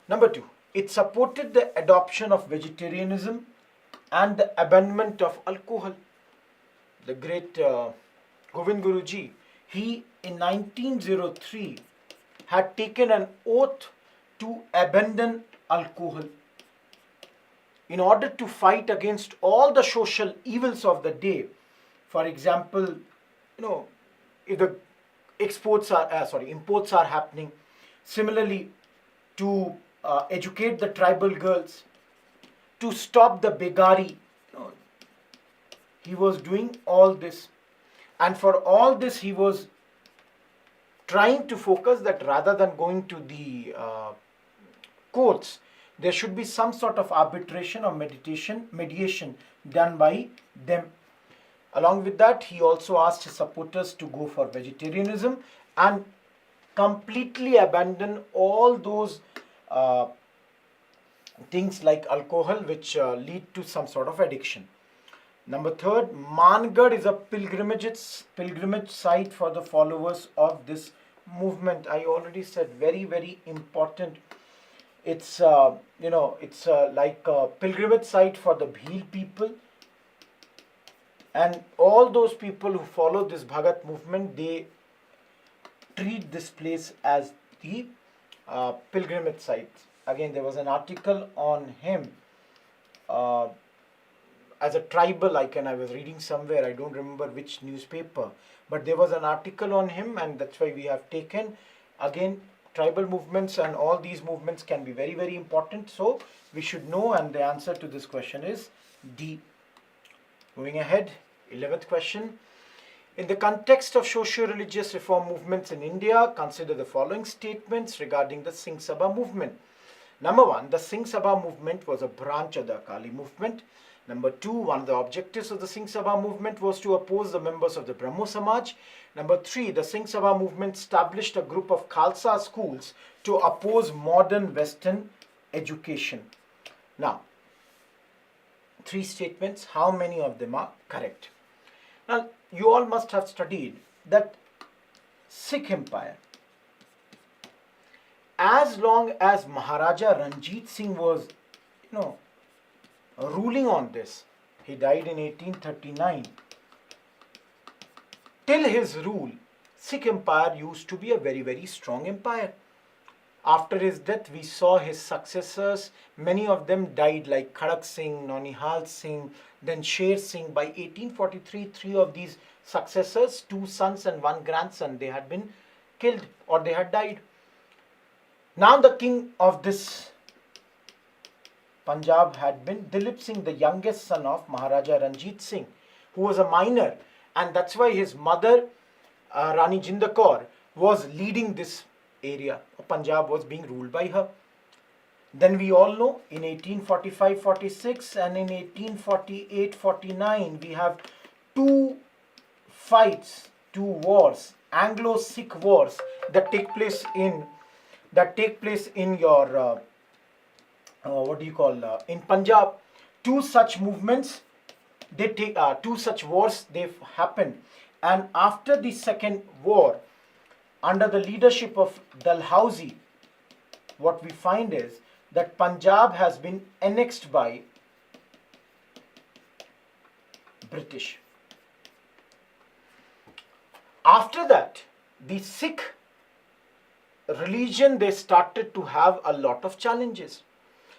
Number 2, it supported the adoption of vegetarianism and the abandonment of alcohol. The great Govind Guruji, he in 1903 had taken an oath to abandon alcohol in order to fight against all the social evils of the day. For example, if the imports are happening. Similarly, to educate the tribal girls, to stop the begari. He was doing all this. And for all this, he was trying to focus that rather than going to the courts, there should be some sort of arbitration or mediation done by them. Along with that, he also asked his supporters to go for vegetarianism and completely abandon all those things like alcohol which lead to some sort of addiction. Number 3, Mangarh is a pilgrimage site for the followers of this movement. I already said, very, very important. It's like a pilgrimage site for the Bhil people, And all those people who follow this Bhagat movement, they treat this place as the pilgrimage site. Again, there was an article on him as a tribal icon. I was reading somewhere, I don't remember which newspaper, but there was an article on him, and that's why we have taken. Again, tribal movements and all these movements can be very, very important, so we should know, and the answer to this question is D. Moving ahead, 11th question. In the context of socio-religious reform movements in India, consider the following statements regarding the Singh Sabha movement. Number 1, the Singh Sabha movement was a branch of the Akali movement. Number 2, one of the objectives of the Singh Sabha movement was to oppose the members of the Brahmo Samaj. Number 3, the Singh Sabha movement established a group of Khalsa schools to oppose modern Western education. Now, 3 statements, how many of them are correct? Now, you all must have studied that Sikh Empire, as long as Maharaja Ranjit Singh was, ruling on this, he died in 1839. Till his rule, Sikh Empire used to be a very, very strong empire. After his death, we saw his successors. Many of them died, like Khadak Singh, Naunihal Singh, then Sher Singh. By 1843, 3 of these successors, 2 sons and 1 grandson, they had been killed or they had died. Now the king of this Punjab had been Dilip Singh, the youngest son of Maharaja Ranjit Singh, who was a minor, and that's why his mother, Rani Jinder Kaur, was leading this area. Punjab was being ruled by her. Then we all know in 1845-46 and in 1848-49 we have 2 fights, 2 wars, Anglo-Sikh wars that take place in your in Punjab. 2 such movements, they take 2 such wars, they've happened, and after the second war, under the leadership of Dalhousie, what we find is that Punjab has been annexed by British. After that, the Sikh religion, they started to have a lot of challenges.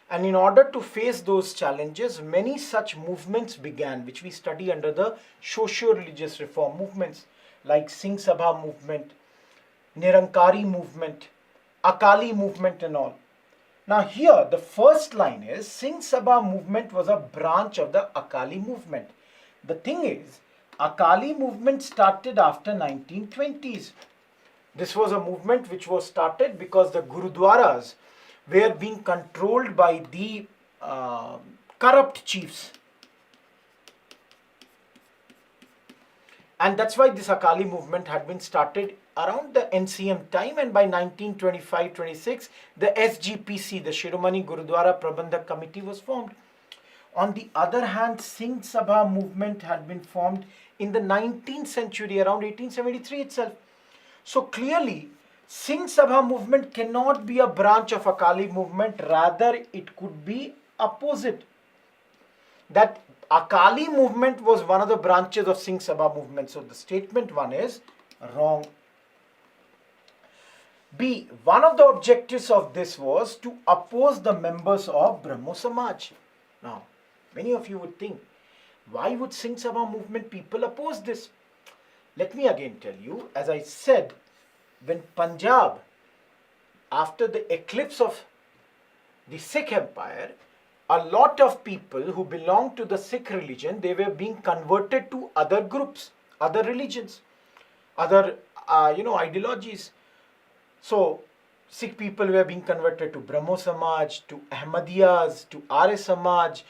And in order to face those challenges, many such movements began, which we study under the socio-religious reform movements, like Singh Sabha movement, Nirankari movement, Akali movement and all. Now here, the first line is, Singh Sabha movement was a branch of the Akali movement. The thing is, Akali movement started after 1920s. This was a movement which was started because the Gurudwaras were being controlled by the corrupt chiefs. And that's why this Akali movement had been started around the NCM time, and by 1925-26, the SGPC, the Shiromani Gurudwara Prabandhak Committee, was formed. On the other hand, Singh Sabha movement had been formed in the 19th century, around 1873 itself. So clearly, Singh Sabha movement cannot be a branch of Akali movement, rather it could be opposite. That Akali movement was one of the branches of Singh Sabha movement. So the statement 1 is wrong. B. One of the objectives of this was to oppose the members of Brahmo Samaj. Now, many of you would think, why would Singh Sabha movement people oppose this? Let me again tell you, as I said, when Punjab, after the eclipse of the Sikh Empire, a lot of people who belonged to the Sikh religion, they were being converted to other groups, other religions, other ideologies. So Sikh people were being converted to Brahmo Samaj, to Ahmadiyas, to Arya Samaj,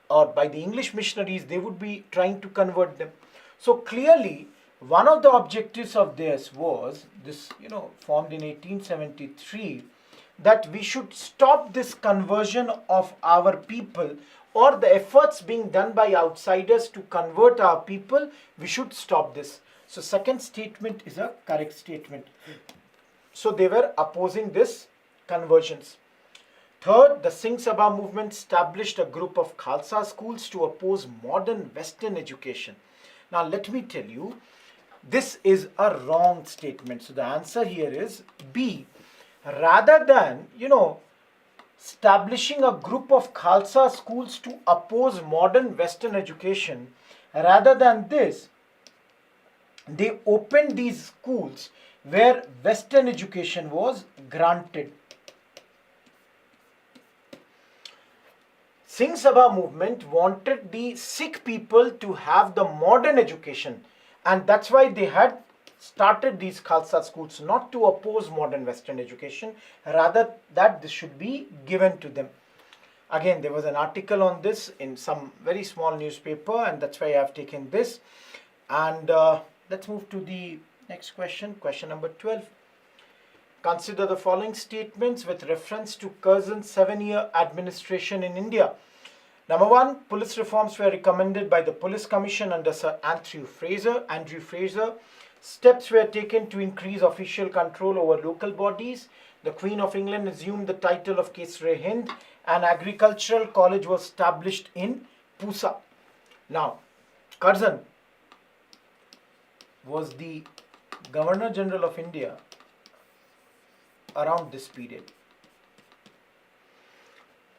or by the English missionaries, they would be trying to convert them. So clearly, one of the objectives of this was, formed in 1873, that we should stop this conversion of our people, or the efforts being done by outsiders to convert our people. We should stop this. So second statement is a correct statement. So they were opposing this conversions. Third, the Singh Sabha movement established a group of Khalsa schools to oppose modern Western education. Now let me tell you, this is a wrong statement. So the answer here is B. Rather than, establishing a group of Khalsa schools to oppose modern Western education, rather than this, they opened these schools where Western education was granted. Singh Sabha movement wanted the Sikh people to have the modern education, and that's why they had started these Khalsa schools, not to oppose modern Western education, rather that this should be given to them. Again, there was an article on this in some very small newspaper, and that's why I have taken this. And let's move to the next question, question number 12. Consider the following statements with reference to Curzon's 7-year administration in India. Number 1, police reforms were recommended by the Police Commission under Sir Andrew Fraser. Steps were taken to increase official control over local bodies. The Queen of England assumed the title of Kesari-Hind. An agricultural college was established in Pusa. Now, Curzon was the Governor General of India around this period.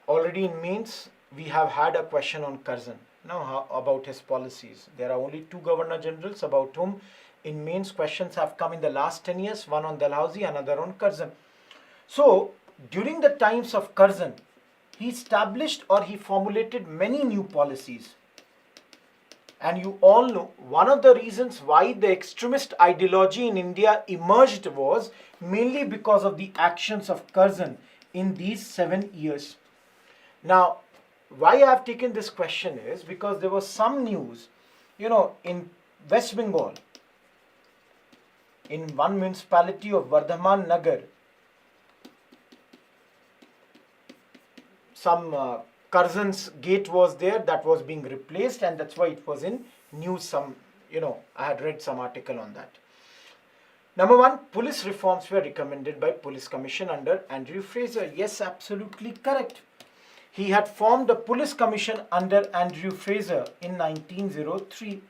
Already in mains, we have had a question on Curzon. Now, about his policies. There are only 2 Governor Generals about whom in mains questions have come in the last 10 years, one on Dalhousie, another on Curzon. So, during the times of Curzon, he established or he formulated many new policies. And you all know, one of the reasons why the extremist ideology in India emerged was mainly because of the actions of Curzon in these 7 years. Now, why I have taken this question is because there was some news, in West Bengal, in one municipality of Vardhaman Nagar, some Curzon's gate was there that was being replaced, and that's why it was in news. I had read some article on that. Number 1, police reforms were recommended by Police Commission under Andrew Fraser. Yes, absolutely correct. He had formed a police commission under Andrew Fraser in 1903.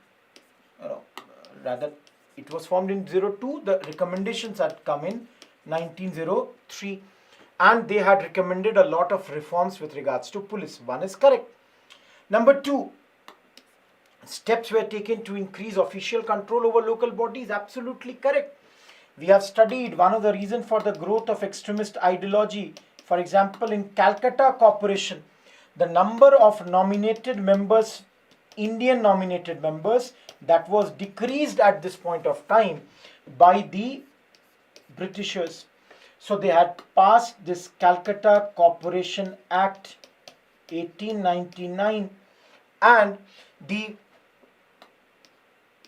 Rather, it was formed in 02. The recommendations had come in 1903. And they had recommended a lot of reforms with regards to police. 1 is correct. Number 2, steps were taken to increase official control over local bodies. Absolutely correct. We have studied one of the reasons for the growth of extremist ideology. For example, in Calcutta Corporation, the number of nominated members, Indian nominated members, that was decreased at this point of time by the Britishers. So they had passed this Calcutta Corporation Act 1899, and the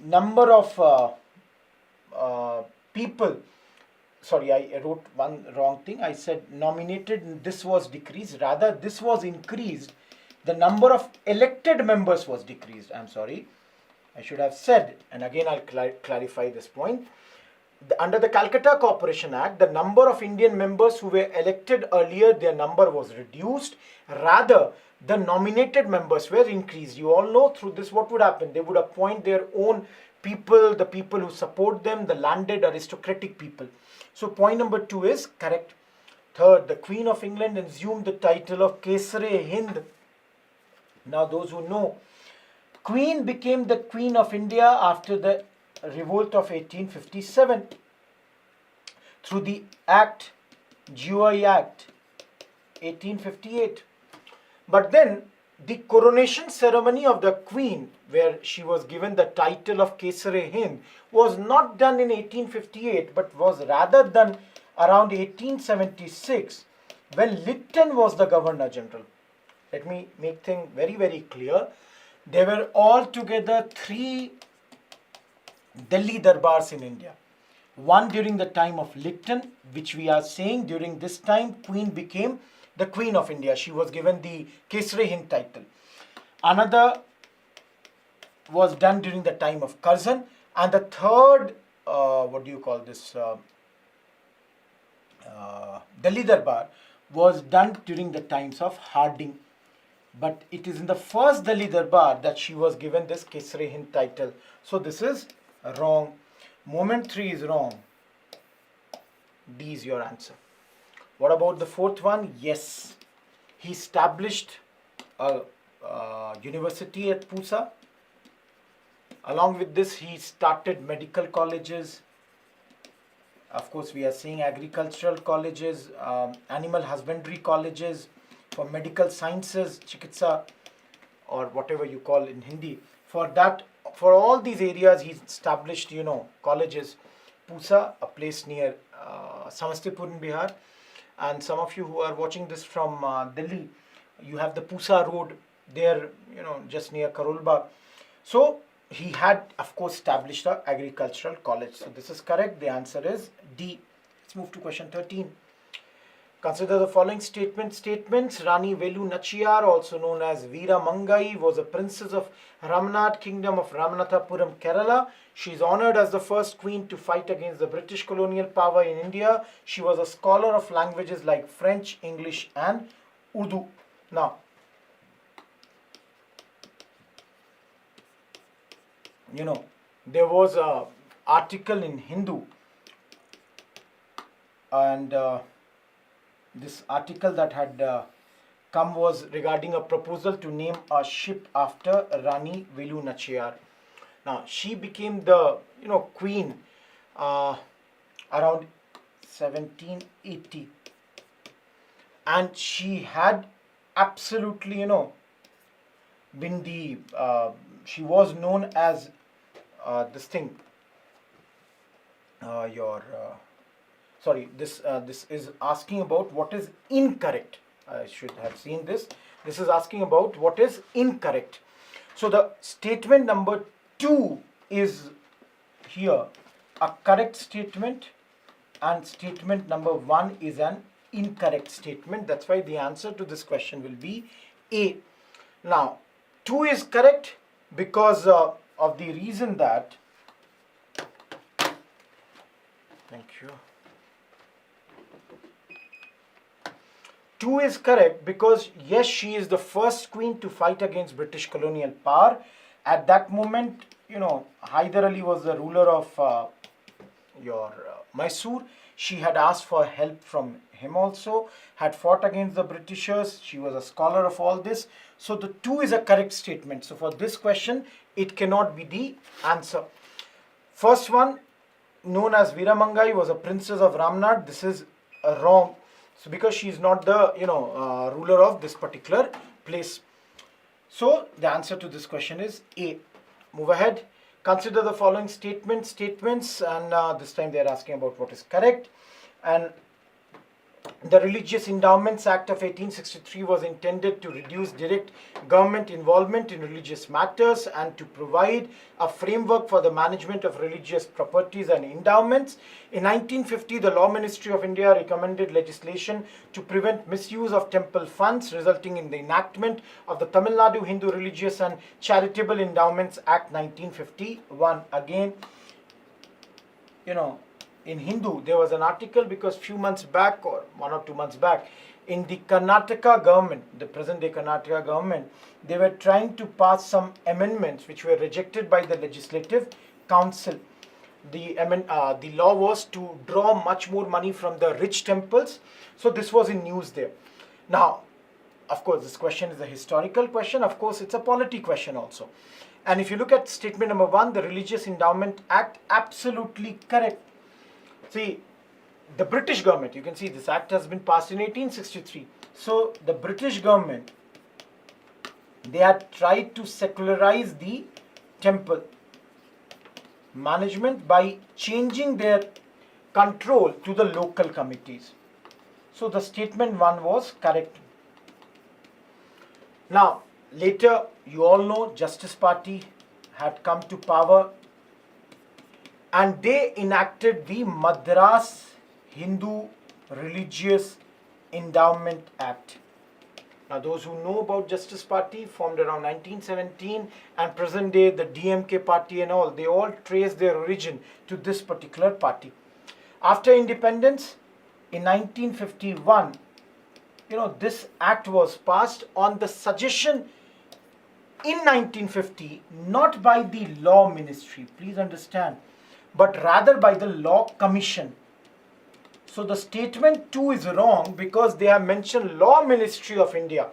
number of people, sorry, I wrote one wrong thing. I said nominated, this was decreased. Rather, this was increased. The number of elected members was decreased. I'm sorry. I should have said, and again I'll clarify this point. Under the Calcutta Corporation Act, the number of Indian members who were elected earlier, their number was reduced. Rather, the nominated members were increased. You all know through this what would happen. They would appoint their own people, the people who support them, the landed aristocratic people. So point number 2 is correct. Third, the Queen of England assumed the title of Kesari-Hind. Now those who know, Queen became the Queen of India after the revolt of 1857 through the Act, GOI Act 1858. But then the coronation ceremony of the Queen, where she was given the title of Kesari-Hind, was not done in 1858 but was rather done around 1876 when Lytton was the Governor General. Let me make things very, very clear. There were altogether 3 Delhi Darbars in India. One during the time of Lytton, which we are saying during this time Queen became the Queen of India. She was given the Kesari-Hind title. Another was done during the time of Curzon, and the third, Delhi Darbar was done during the times of Harding. But it is in the first Delhi Darbar that she was given this Kesare-Hind title. So this is wrong. Moment 3 is wrong. D is your answer. What about the fourth one? Yes. He established a university at Pusa. Along with this, he started medical colleges. Of course, we are seeing agricultural colleges, animal husbandry colleges, for medical sciences, chikitsa, or whatever you call in Hindi. For that, for all these areas, he established, colleges. Pusa, a place near Samastipur in Bihar. And some of you who are watching this from Delhi, you have the Pusa road there, just near Karolbagh. So he had, of course, established an agricultural college. So this is correct. The answer is D. Let's move to question 13. Consider the following statements. Rani Velu Nachiyar, also known as Veera Mangai, was a princess of Ramnad Kingdom of Ramanathapuram, Kerala. She is honoured as the first queen to fight against the British colonial power in India. She was a scholar of languages like French, English and Urdu. Now, there was an article in Hindu, and this article that had come was regarding a proposal to name a ship after Rani Velu Nachiyar. Now, she became the queen around 1780, and she had absolutely been the she was known as this thing. This is asking about what is incorrect. I should have seen this. This is asking about what is incorrect. So the statement number 2 is here a correct statement, and statement number 1 is an incorrect statement. That's why the answer to this question will be A. Now, 2 is correct because of the reason that, thank you. 2 is correct because yes, she is the first queen to fight against British colonial power. At that moment, Hyder Ali was the ruler of Mysore. She had asked for help from him also, had fought against the Britishers. She was a scholar of all this. So the 2 is a correct statement. So for this question, it cannot be the answer. First one, known as Veera Mangai, was a princess of Ramnad. This is wrong. So because she is not the ruler of this particular place. So the answer to this question is A. Move ahead. Consider the following statements, and this time they are asking about what is correct. And the Religious Endowments Act of 1863 was intended to reduce direct government involvement in religious matters and to provide a framework for the management of religious properties and endowments. In 1950, the Law Ministry of India recommended legislation to prevent misuse of temple funds, resulting in the enactment of the Tamil Nadu Hindu Religious and Charitable Endowments Act 1951. Again, in Hindu, there was an article because few months back, or 1 or 2 months back, in the Karnataka government, the present day Karnataka government, they were trying to pass some amendments which were rejected by the Legislative Council. The law was to draw much more money from the rich temples. So this was in news there. Now, of course, this question is a historical question. Of course, it's a polity question also. And if you look at statement number 1, the Religious Endowment Act, absolutely correct. See, the British government, you can see this act has been passed in 1863. So the British government, they had tried to secularize the temple management by changing their control to the local committees. So the statement 1 was correct. Now, later, you all know Justice Party had come to power, and they enacted the Madras Hindu Religious Endowment Act. Now, those who know about Justice Party, formed around 1917, and present day the DMK party and all, they all trace their origin to this particular party. After independence, in 1951, this act was passed on the suggestion in 1950, not by the law ministry, please understand, but rather by the law commission. So the statement 2 is wrong because they have mentioned law ministry of India.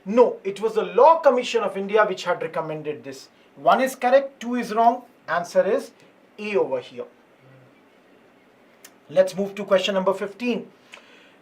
No, it was the law commission of India which had recommended this. 1 is correct, 2 is wrong. Answer is A over here. Let's move to question number 15.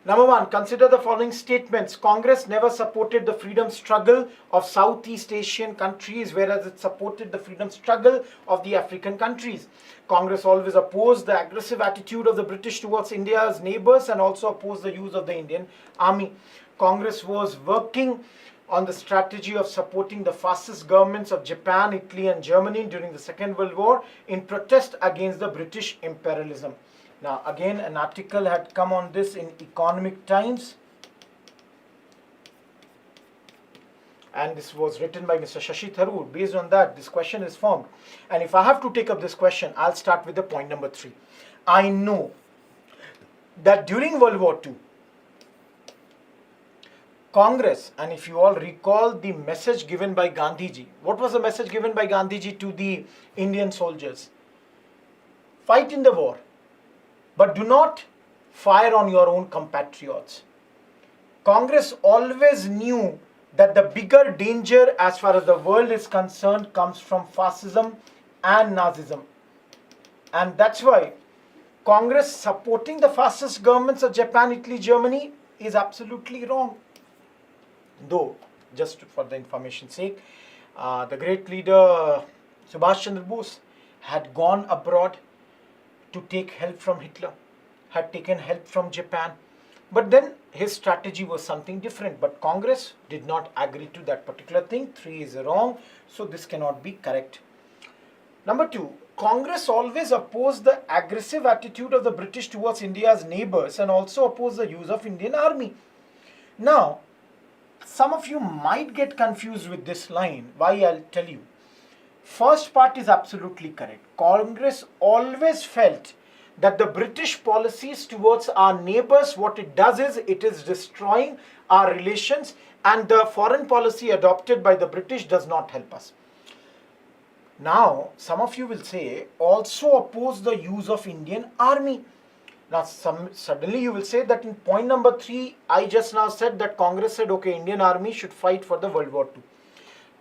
Number 1, consider the following statements. Congress never supported the freedom struggle of Southeast Asian countries, whereas it supported the freedom struggle of the African countries. Congress always opposed the aggressive attitude of the British towards India's neighbors and also opposed the use of the Indian army. Congress was working on the strategy of supporting the fascist governments of Japan, Italy and Germany during the Second World War in protest against the British imperialism. Now again, an article had come on this in Economic Times, and this was written by Mr. Shashi Tharoor. Based on that, this question is formed. And if I have to take up this question, I'll start with the point number 3. I know that during World War II, Congress, and if you all recall the message given by Gandhiji, what was the message given by Gandhiji to the Indian soldiers? Fight in the war, but do not fire on your own compatriots. Congress always knew that the bigger danger as far as the world is concerned comes from fascism and Nazism. And that's why Congress supporting the fascist governments of Japan, Italy, Germany is absolutely wrong. Though, just for the information's sake, the great leader Subhash Chandra Bose had gone abroad to take help from Hitler, had taken help from Japan, but then his strategy was something different. But Congress did not agree to that particular thing. 3 is wrong, so this cannot be correct. Number 2, Congress always opposed the aggressive attitude of the British towards India's neighbors and also opposed the use of Indian army. Now, some of you might get confused with this line. Why? I'll tell you. First part is absolutely correct. Congress always felt that the British policies towards our neighbors, what it does is it is destroying our relations, and the foreign policy adopted by the British does not help us. Now, some of you will say also oppose the use of Indian army. Now, suddenly you will say that in point number 3, I just now said that Congress said, okay, Indian army should fight for the World War II.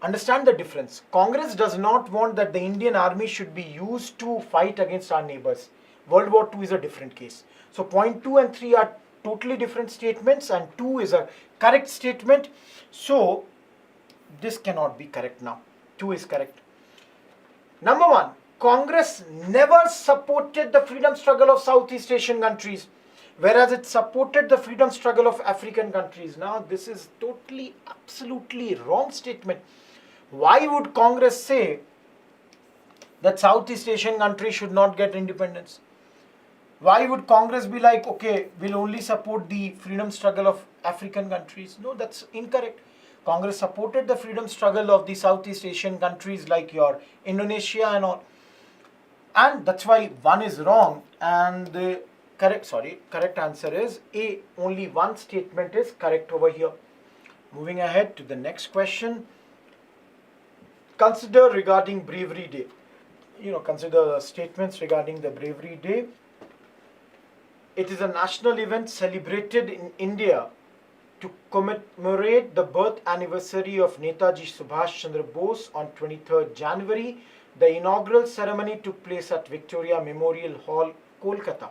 Understand the difference. Congress does not want that the Indian army should be used to fight against our neighbors. World War II is a different case. So point 2 and 3 are totally different statements, and 2 is a correct statement. So this cannot be correct now. 2 is correct. Number 1, Congress never supported the freedom struggle of Southeast Asian countries, whereas it supported the freedom struggle of African countries. Now this is totally, absolutely wrong statement. Why would Congress say that Southeast Asian countries should not get independence? Why would Congress be like, okay, we'll only support the freedom struggle of African countries? No, that's incorrect. Congress supported the freedom struggle of the Southeast Asian countries like your Indonesia and all. And that's why 1 is wrong, and the correct answer is A. Only 1 statement is correct over here. Moving ahead to the next question. Consider regarding Bravery Day. Consider statements regarding the Bravery Day. It is a national event celebrated in India to commemorate the birth anniversary of Netaji Subhash Chandra Bose on 23rd January. The inaugural ceremony took place at Victoria Memorial Hall, Kolkata.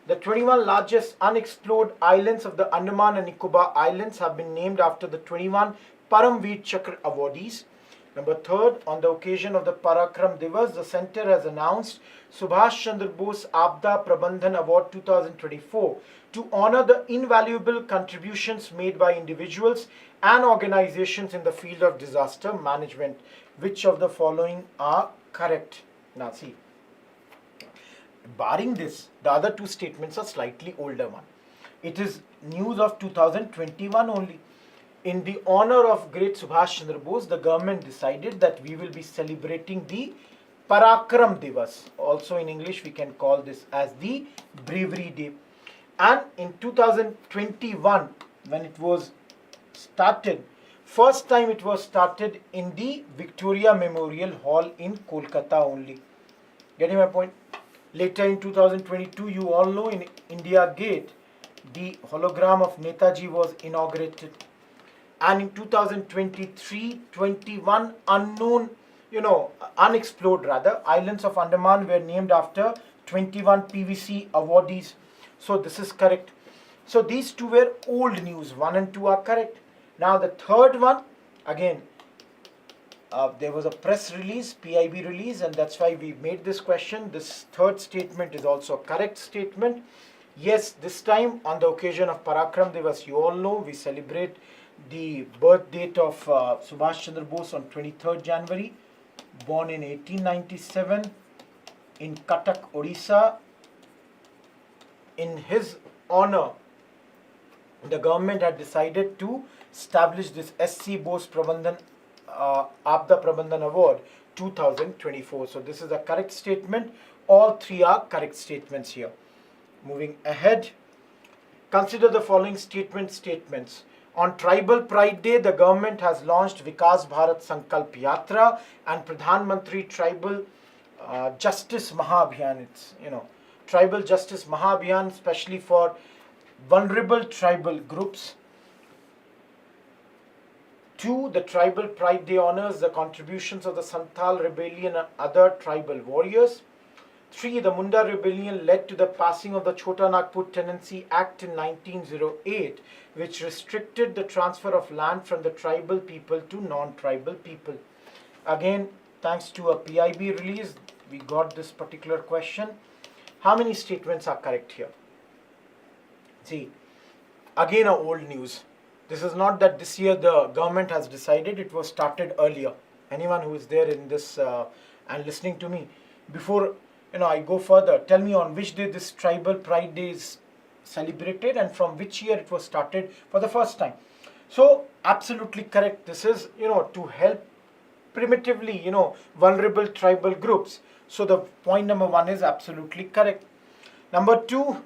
The 21 largest unexplored islands of the Andaman and Nicobar Islands have been named after the 21 Paramveer Chakra awardees. Number 3, on the occasion of the Parakram Divas, the Centre has announced Subhash Chandra Bose Abda Prabandhan Award 2024 to honor the invaluable contributions made by individuals and organizations in the field of disaster management. Which of the following are correct? Now see, barring this, the other 2 statements are slightly older one. It is news of 2021 only. In the honor of great Subhash Chandra Bose, the government decided that we will be celebrating the Parakram Divas. Also in English, we can call this as the Bravery Day. And in 2021, when it was started. First time it was started in the Victoria Memorial Hall in Kolkata only. Getting my point? Later in 2022, you all know, in India Gate, the hologram of Netaji was inaugurated. And in 2023, 21 unknown, unexplored rather, islands of Andaman were named after 21 PVC awardees. So this is correct. So these two were old news. 1 and 2 are correct. Now the third one, again, there was a press release, PIB release, and that's why we made this question. This third statement is also a correct statement. Yes, this time on the occasion of Parakram Divas, you all know, we celebrate the birth date of Subhash Chandra Bose on 23rd January, born in 1897 in Cuttack, Odisha. In his honor, the government had decided to establish this SC Bose Prabandhan Abda Prabandhan Award 2024. So this is a correct statement. All three are correct statements here. Moving ahead, consider the following statements. On Tribal Pride Day, the government has launched Vikas Bharat Sankalp Yatra and Pradhan Mantri Tribal Justice Mahabhiyan. It's, Tribal Justice Mahabhiyan, especially for vulnerable tribal groups. 2. The Tribal Pride Day honors the contributions of the Santhal Rebellion and other tribal warriors. 3. The Munda Rebellion led to the passing of the Chota Nagpur Tenancy Act in 1908, which restricted the transfer of land from the tribal people to non-tribal people. Again, thanks to a PIB release, we got this particular question. How many statements are correct here? See, again a old news. This is not that this year the government has decided, it was started earlier. Anyone who is there in this and listening to me, before I go further, tell me on which day this Tribal Pride Day is celebrated and from which year it was started for the first time. So absolutely correct. This is to help primitively vulnerable tribal groups. So the point number 1 is absolutely correct. Number 2,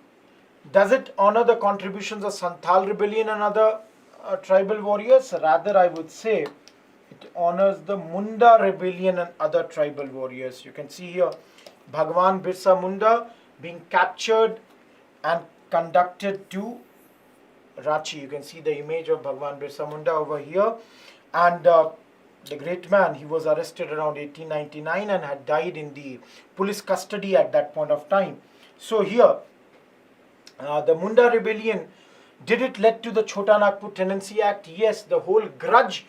does it honor the contributions of Santhal Rebellion and other tribal warriors? Rather, I would say it honors the Munda Rebellion and other tribal warriors. You can see here Bhagwan Birsa Munda being captured and conducted to Ranchi. You can see the image of Bhagwan Birsa Munda over here. And the great man, he was arrested around 1899 and had died in the police custody at that point of time. So here, the Munda Rebellion, did it lead to the Chota Nagpur Tenancy Act? Yes, the whole grudge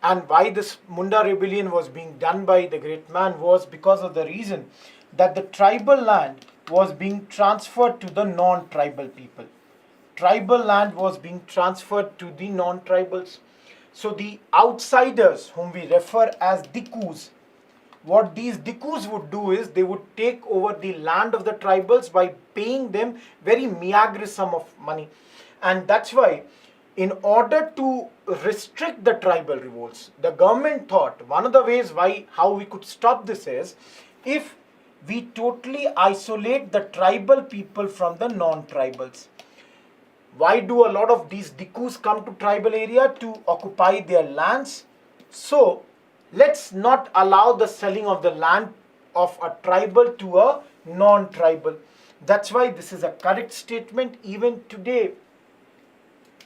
and why this Munda Rebellion was being done by the great man was because of the reason that the tribal land was being transferred to the non-tribal people. Tribal land was being transferred to the non-tribals. So the outsiders, whom we refer as Dikus, what these Dikus would do is they would take over the land of the tribals by paying them very meager sum of money. And that's why, in order to restrict the tribal revolts, the government thought one of the ways how we could stop this is if we totally isolate the tribal people from the non-tribals. Why do a lot of these Dikus come to tribal area? To occupy their lands. So let's not allow the selling of the land of a tribal to a non-tribal. That's why this is a correct statement. Even today,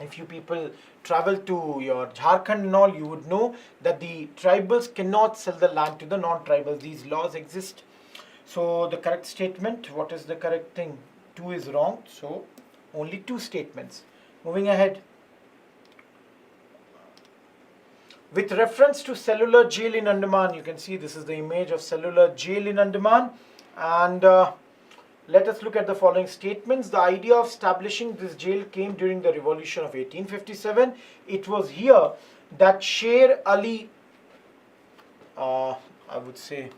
if you people travel to your Jharkhand and all, you would know that the tribals cannot sell the land to the non-tribals. These laws exist. So the correct statement, what is the correct thing? 2 is wrong. So only 2 statements. Moving ahead. With reference to Cellular Jail in Andaman, you can see this is the image of Cellular Jail in Andaman. And let us look at the following statements. The idea of establishing this jail came during the revolution of 1857. It was here that Sher Ali, I would say,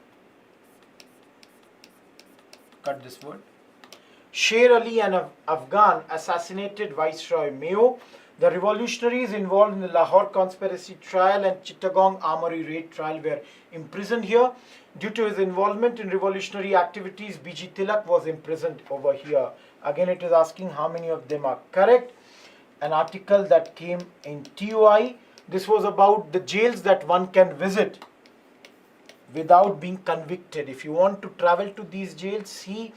cut this word. Sher Ali, an Afghan, assassinated Viceroy Mayo. The revolutionaries involved in the Lahore conspiracy trial and Chittagong armory raid trial were imprisoned here. Due to his involvement in revolutionary activities, B.G. Tilak was imprisoned over here. Again, it is asking how many of them are correct. an article that came in TOI. This was about the jails that one can visit without being convicted. If you want to travel to these jails, see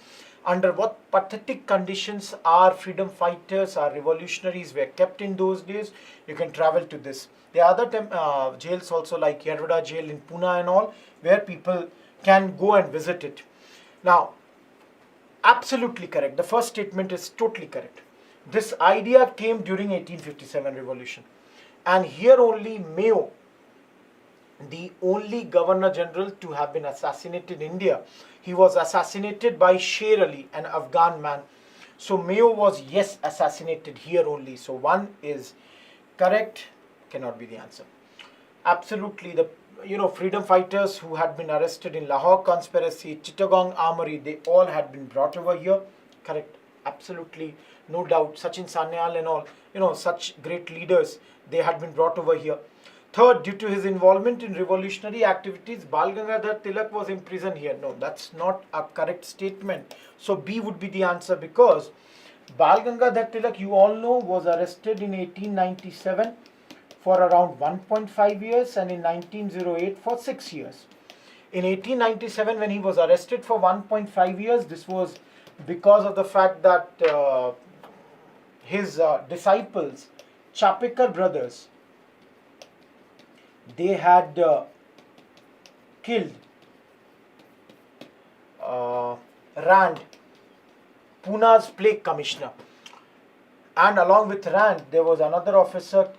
under what pathetic conditions our freedom fighters, our revolutionaries were kept in those days. You can travel to this. There are other jails also, like Yeroda jail in Pune and all, where people can go and visit it. Now, absolutely correct. The first statement is totally correct. This idea came during 1857 revolution. And here only Mayo, the only Governor General to have been assassinated in India, he was assassinated by Sher Ali, an Afghan man. So Mayo was, yes, assassinated here only. So one is correct, cannot be the answer. Absolutely, the freedom fighters who had been arrested in Lahore conspiracy, Chittagong Armory, they all had been brought over here. Correct, absolutely, no doubt. Sachin Sanyal and all, such great leaders, they had been brought over here. Third, due to his involvement in revolutionary activities, Bal Gangadhar Tilak was imprisoned here. No, that's not a correct statement. So B would be the answer, because Bal Gangadhar Tilak, you all know, was arrested in 1897 for around 1.5 years and in 1908 for 6 years. In 1897, when he was arrested for 1.5 years, this was because of the fact that his disciples, Chapekar brothers, they had killed Rand, Puna's plague commissioner. And along with Rand, there was another officer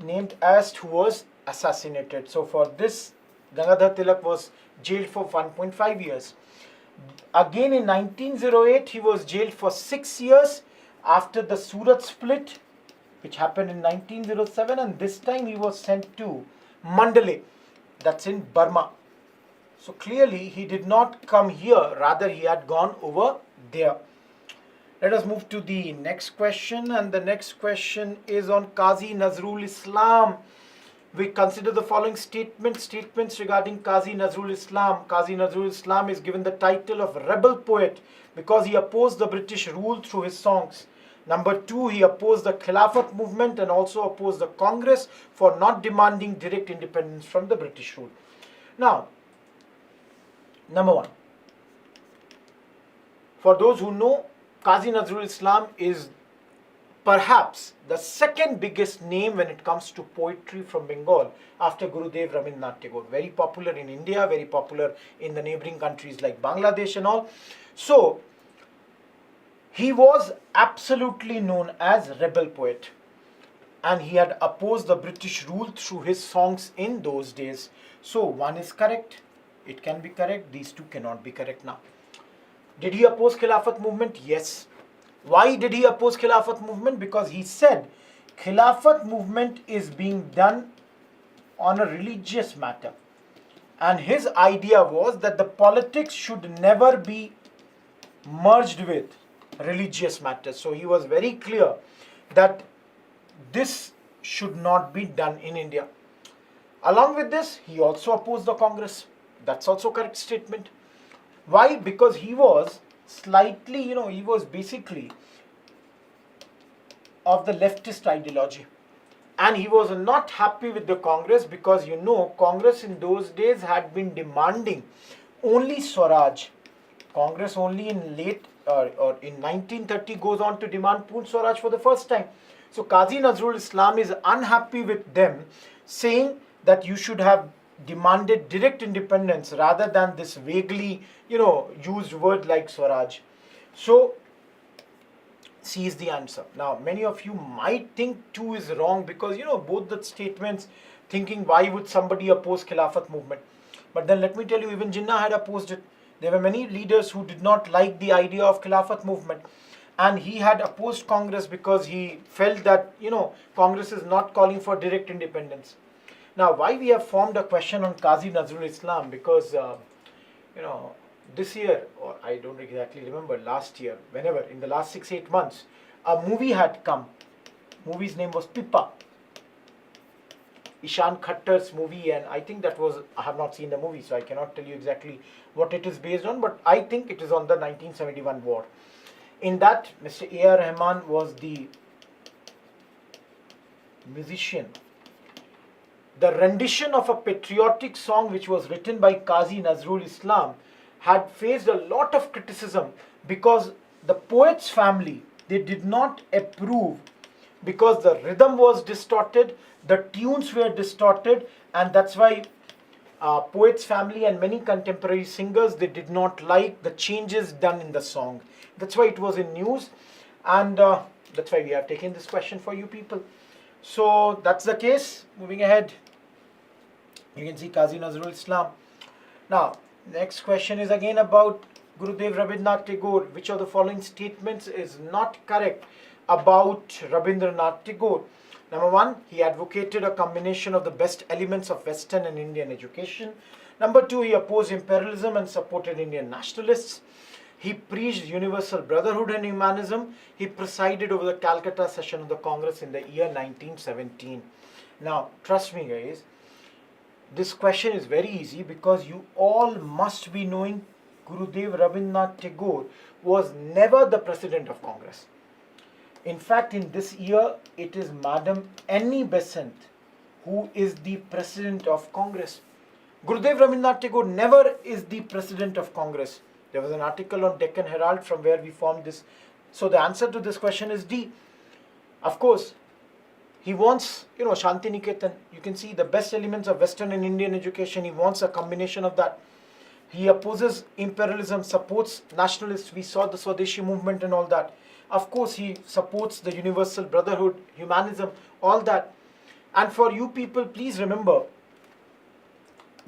named Ast who was assassinated. So for this, Gangadhar Tilak was jailed for 1.5 years. Again in 1908, he was jailed for 6 years after the Surat split, which happened in 1907, and this time he was sent to Mandalay, that's in Burma. So clearly he did not come here, rather he had gone over there. Let us move to the next question, and the next question is on Qazi Nazrul Islam. We consider the following statements regarding Qazi Nazrul Islam. Qazi Nazrul Islam is given the title of rebel poet because he opposed the British rule through his songs. Number 2, he opposed the Khilafat movement and also opposed the Congress for not demanding direct independence from the British rule. Now, number 1. For those who know, Qazi Nazrul Islam is perhaps the second biggest name when it comes to poetry from Bengal after Gurudev Rabindranath Tagore. Very popular in India, very popular in the neighboring countries like Bangladesh and all. So, he was absolutely known as rebel poet, and he had opposed the British rule through his songs in those days. So, 1 is correct, it can be correct, these 2 cannot be correct now. Did he oppose Khilafat movement? Yes. Why did he oppose Khilafat movement? Because he said Khilafat movement is being done on a religious matter. And his idea was that the politics should never be merged with religious matters. So he was very clear that this should not be done in India. Along with this, he also opposed the Congress. That's also a correct statement. Why? Because he was slightly, he was basically of the leftist ideology. And he was not happy with the Congress because, Congress in those days had been demanding only Swaraj. Congress only in late or in 1930 goes on to demand Poon Swaraj for the first time. So Qazi Nazrul Islam is unhappy with them, saying that you should have demanded direct independence rather than this vaguely, used word like Swaraj. So C is the answer. Now, many of you might think 2 is wrong because, both the statements, thinking why would somebody oppose Khilafat movement? But then let me tell you, even Jinnah had opposed it. There were many leaders who did not like the idea of Khilafat movement. And he had opposed Congress because he felt that, Congress is not calling for direct independence. Now, why we have formed a question on Qazi Nazrul Islam? Because, this year, or I don't exactly remember, last year, whenever, in the last 6-8 months, a movie had come. Movie's name was Pippa. Ishan Khattar's movie, and I think that was, I have not seen the movie, so I cannot tell you exactly what it is based on, but I think it is on the 1971 war. In that, Mr. A.R. Rahman was the musician. The rendition of a patriotic song which was written by Qazi Nazrul Islam had faced a lot of criticism because the poet's family, they did not approve because the rhythm was distorted, the tunes were distorted, and that's why poet's family and many contemporary singers, they did not like the changes done in the song. That's why it was in news, and that's why we have taken this question for you people. So that's the case. Moving ahead, you can see Qazi Nazrul Islam. Now, next question is again about Gurudev Rabindranath Tagore. Which of the following statements is not correct about Rabindranath Tagore? Number one, he advocated a combination of the best elements of Western and Indian education. Number two, he opposed imperialism and supported Indian nationalists. He preached universal brotherhood and humanism. He presided over the Calcutta session of the Congress in the year 1917. Now, trust me guys, this question is very easy because you all must be knowing Gurudev Rabindranath Tagore was never the president of Congress. In fact, in this year, it is Madam Annie Besant who is the president of Congress. Gurudev Rabindranath Tagore never is the president of Congress. There was an article on Deccan Herald from where we formed this. So the answer to this question is D. Of course, he wants, Shanti Niketan. You can see the best elements of Western and Indian education. He wants a combination of that. He opposes imperialism, supports nationalists. We saw the Swadeshi movement and all that. Of course, he supports the universal brotherhood, humanism, all that. And for you people, please remember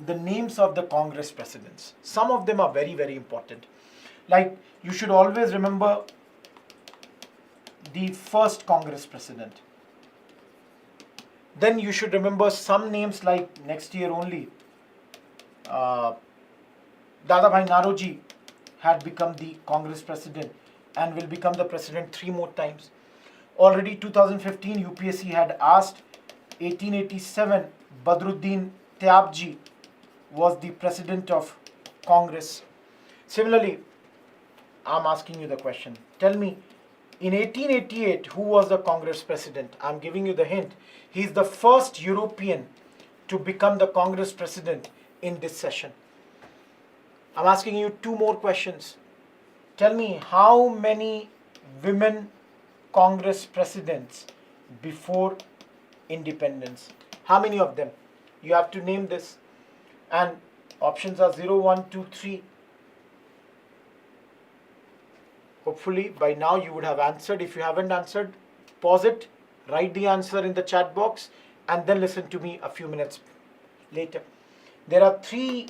the names of the Congress presidents. Some of them are very, very important. Like, you should always remember the first Congress president. Then you should remember some names like next year only. Dadabhai Naroji had become the Congress president and will become the president 3 more times. Already 2015 UPSC had asked 1887 Badruddin Tyabji was the president of Congress. Similarly, I'm asking you the question. Tell me, in 1888, who was the Congress president? I'm giving you the hint. He's the first European to become the Congress president in this session. I'm asking you 2 more questions. Tell me, how many women Congress presidents before independence? How many of them? You have to name this. And options are 0, 1, 2, 3. Hopefully by now you would have answered. If you haven't answered, pause it, write the answer in the chat box, and then listen to me a few minutes later. There are 3.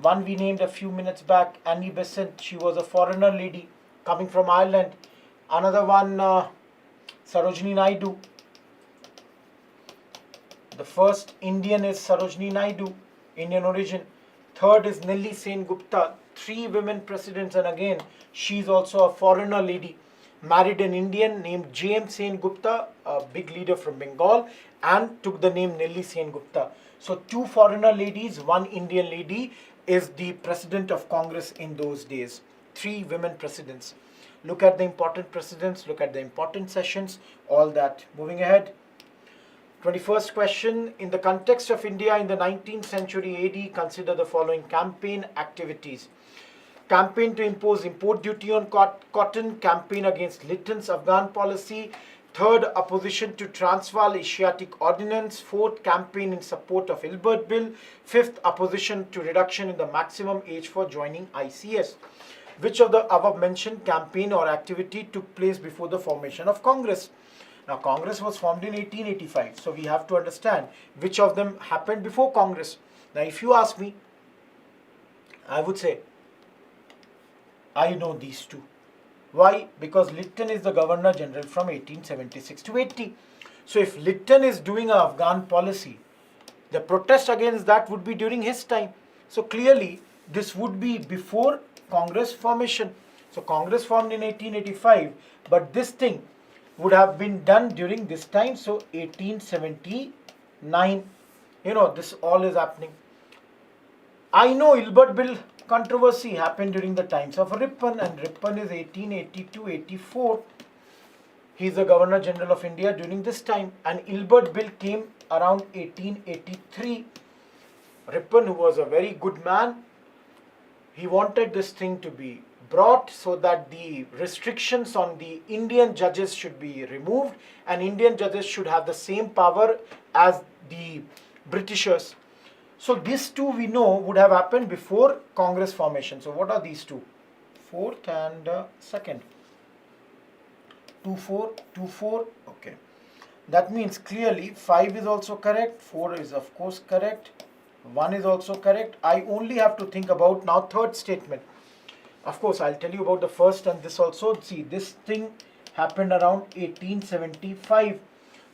One we named a few minutes back, Annie Besant. She was a foreigner lady coming from Ireland. Another one, Sarojini Naidu. The first Indian is Sarojini Naidu, Indian origin. Third is Nellie Sen Gupta. 3 women presidents, and again, she's also a foreigner lady. Married an Indian named J.M. Sen Gupta, a big leader from Bengal, and took the name Nellie Sen Gupta. So 2 foreigner ladies, 1 Indian lady is the president of Congress in those days. 3 women presidents. Look at the important presidents, look at the important sessions, all that. Moving ahead. 21st question. In the context of India in the 19th century AD, consider the following campaign activities. Campaign to impose import duty on cotton, campaign against Lytton's Afghan policy, 3rd, opposition to Transvaal Asiatic Ordinance, 4th, campaign in support of Ilbert Bill, 5th, opposition to reduction in the maximum age for joining ICS. Which of the above mentioned campaign or activity took place before the formation of Congress? Now, Congress was formed in 1885, so we have to understand which of them happened before Congress. Now, if you ask me, I would say, I know these 2. Why? Because Lytton is the Governor General from 1876 to 80. So, if Lytton is doing an Afghan policy, the protest against that would be during his time. So, clearly, this would be before Congress formation. So, Congress formed in 1885, but this thing would have been done during this time. So 1879, this all is happening. I know Ilbert Bill controversy happened during the times of Ripon, and Ripon is 1882-84. He is the Governor General of India during this time. And Ilbert Bill came around 1883. Ripon, who was a very good man, he wanted this thing to be brought so that the restrictions on the Indian judges should be removed and Indian judges should have the same power as the Britishers. So these two we know would have happened before Congress formation. So what are these two? Fourth and second. 2-4, 2-4. Okay. That means clearly 5 is also correct. 4 is of course correct. 1 is also correct. I only have to think about now third statement. Of course, I'll tell you about the first and this also. See, this thing happened around 1875.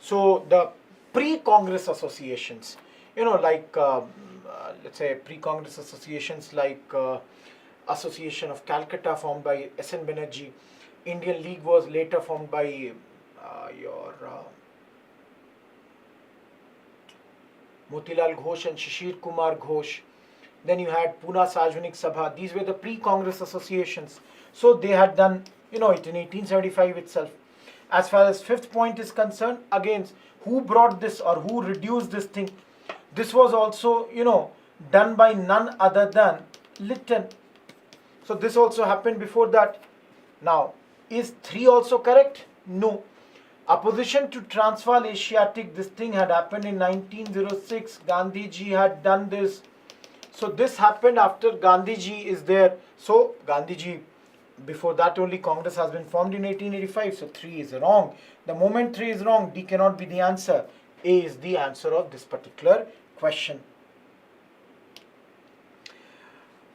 So the pre-Congress associations, like let's say pre-Congress associations like Association of Calcutta formed by S.N. Banerjee. Indian League was later formed by Motilal Ghosh and Shishir Kumar Ghosh. Then you had Pune Sarvajanik Sabha. These were the pre-Congress associations. So they had done, it in 1875 itself. As far as fifth point is concerned, again, who brought this or who reduced this thing? This was also, done by none other than Lytton. So this also happened before that. Now, is 3 also correct? No. Opposition to Transvaal Asiatic, this thing had happened in 1906. Gandhiji had done this. So this happened after Gandhiji is there. So Gandhiji, before that only Congress has been formed in 1885. So 3 is wrong. The moment 3 is wrong, D cannot be the answer. A is the answer of this particular question.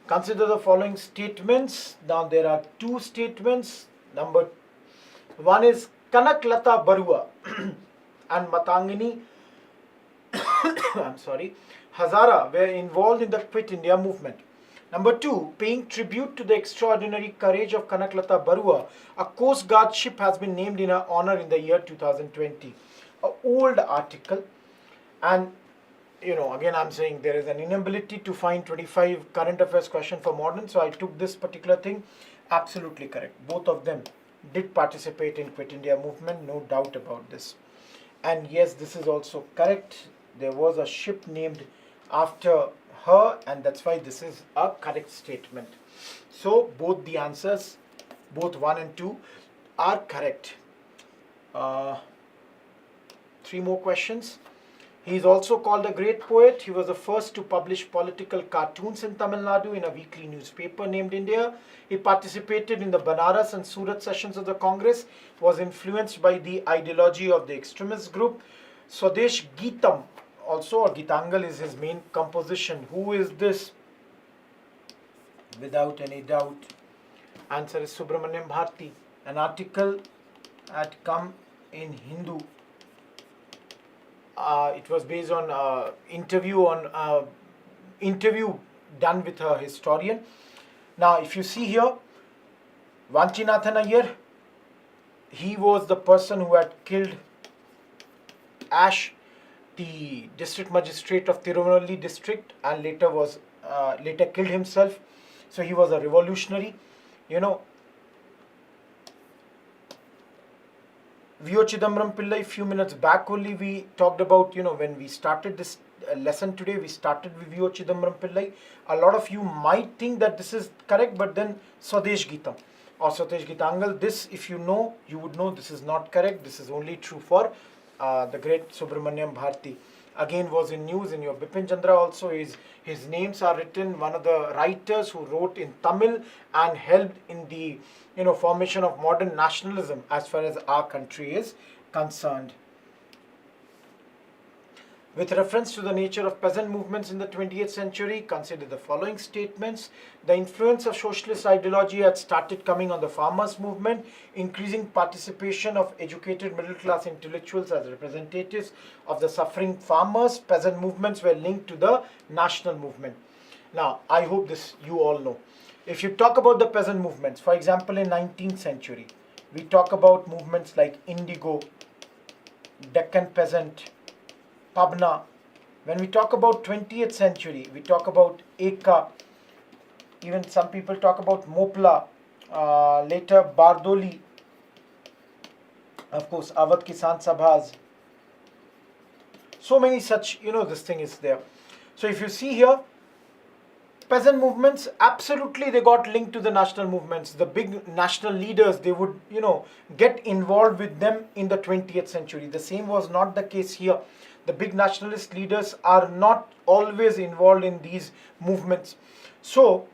Consider the following statements. Now there are 2 statements. Number 1 is Kanaklata Barua and Matangini Hazara were involved in the Quit India movement. Number 2, paying tribute to the extraordinary courage of Kanaklata Barua, a Coast Guard ship has been named in her honor in the year 2020. An old article, and again I'm saying there is an inability to find 25 current affairs question for modern, so I took this particular thing. Absolutely correct. Both of them did participate in Quit India movement, no doubt about this. And yes, this is also correct. There was a ship named after her, and that's why this is a correct statement. So both the answers, both 1 and 2 are correct. 3 more questions. He is also called a great poet. He was the first to publish political cartoons in Tamil Nadu in a weekly newspaper named India. He participated in the Banaras and Surat sessions of the Congress, was influenced by the ideology of the extremist group. Swadesh Geetam, also or Geetangal, is his main composition. Who is this? Without any doubt, answer is Subramania Bharati. An article had come in Hindu. It was based on interview done with a historian. Now, if you see here, Vanchinathan Iyer, he was the person who had killed Ash, the district magistrate of Tirunelveli district, and later killed himself. So he was a revolutionary. V.O. Chidambaram Pillai, few minutes back only we talked about, when we started this lesson today, we started with V.O. Chidambaram Pillai. A lot of you might think that this is correct, but then Swadesh Geetam or Swadesh Geetangal, this, if you know, you would know this is not correct. This is only true for the great Subramania Bharati. Again, was in news in your Bipin Chandra also. His names are written, one of the writers who wrote in Tamil and helped in the formation of modern nationalism as far as our country is concerned. With reference to the nature of peasant movements in the 20th century, consider the following statements. The influence of socialist ideology had started coming on the farmers' movement. Increasing participation of educated middle-class intellectuals as representatives of the suffering farmers. Peasant movements were linked to the national movement. Now, I hope this you all know. If you talk about the peasant movements, for example, in 19th century, we talk about movements like Indigo, Deccan Peasant, Pabna. When we talk about 20th century, we talk about Eka. Even some people talk about Mopla. Later Bardoli. Of course, Awadh Kisan Sabhas. So many such, this thing is there. So if you see here, peasant movements, absolutely they got linked to the national movements. The big national leaders, they would, get involved with them in the 20th century. The same was not the case here. The big nationalist leaders are not always involved in these movements. So,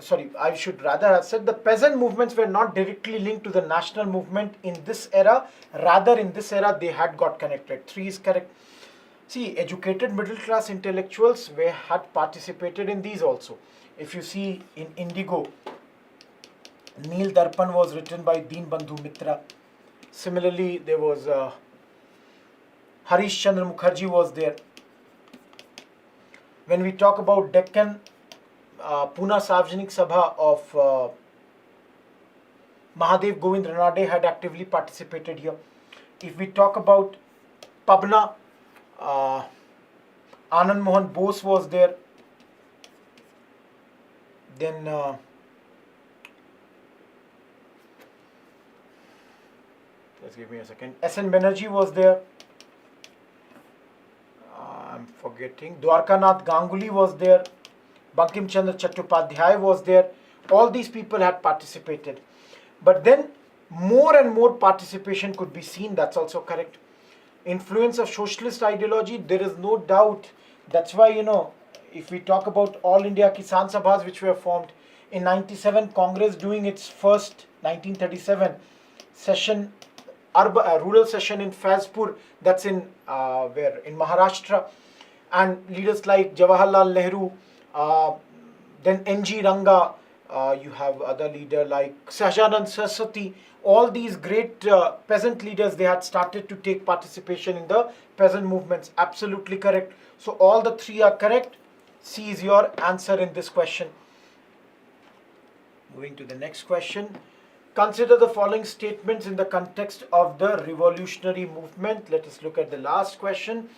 sorry, I should rather have said the peasant movements were not directly linked to the national movement in this era. Rather, in this era, they had got connected. 3 is correct. See, educated middle class intellectuals had participated in these also. If you see in Indigo, Neel Darpan was written by Deen Bandhu Mitra. Similarly, there was Harish Chandra Mukherjee was there. When we talk about Deccan, Pune Sarvajanik Sabha of Mahadev Govind Ranade had actively participated here. If we talk about Pabna, Anand Mohan Bose was there. Then just give me a second. S.N. Banerjee was there. I'm forgetting. Dwarkanath Ganguly was there. Bankim Chandra Chattopadhyay was there. All these people had participated. But then more and more participation could be seen. That's also correct. Influence of socialist ideology, there is no doubt. That's why, if we talk about All India Kisan Sabhas which were formed in 97, Congress doing its first 1937 session, rural session in Faizpur, that's in in Maharashtra, and leaders like Jawaharlal Nehru, then N.G. Ranga, you have other leader like Sahajanand Saraswati. All these great peasant leaders, they had started to take participation in the peasant movements. Absolutely correct. So all the 3 are correct. C is your answer in this question. Moving to the next question. Consider the following statements in the context of the revolutionary movement. Let us look at the last question.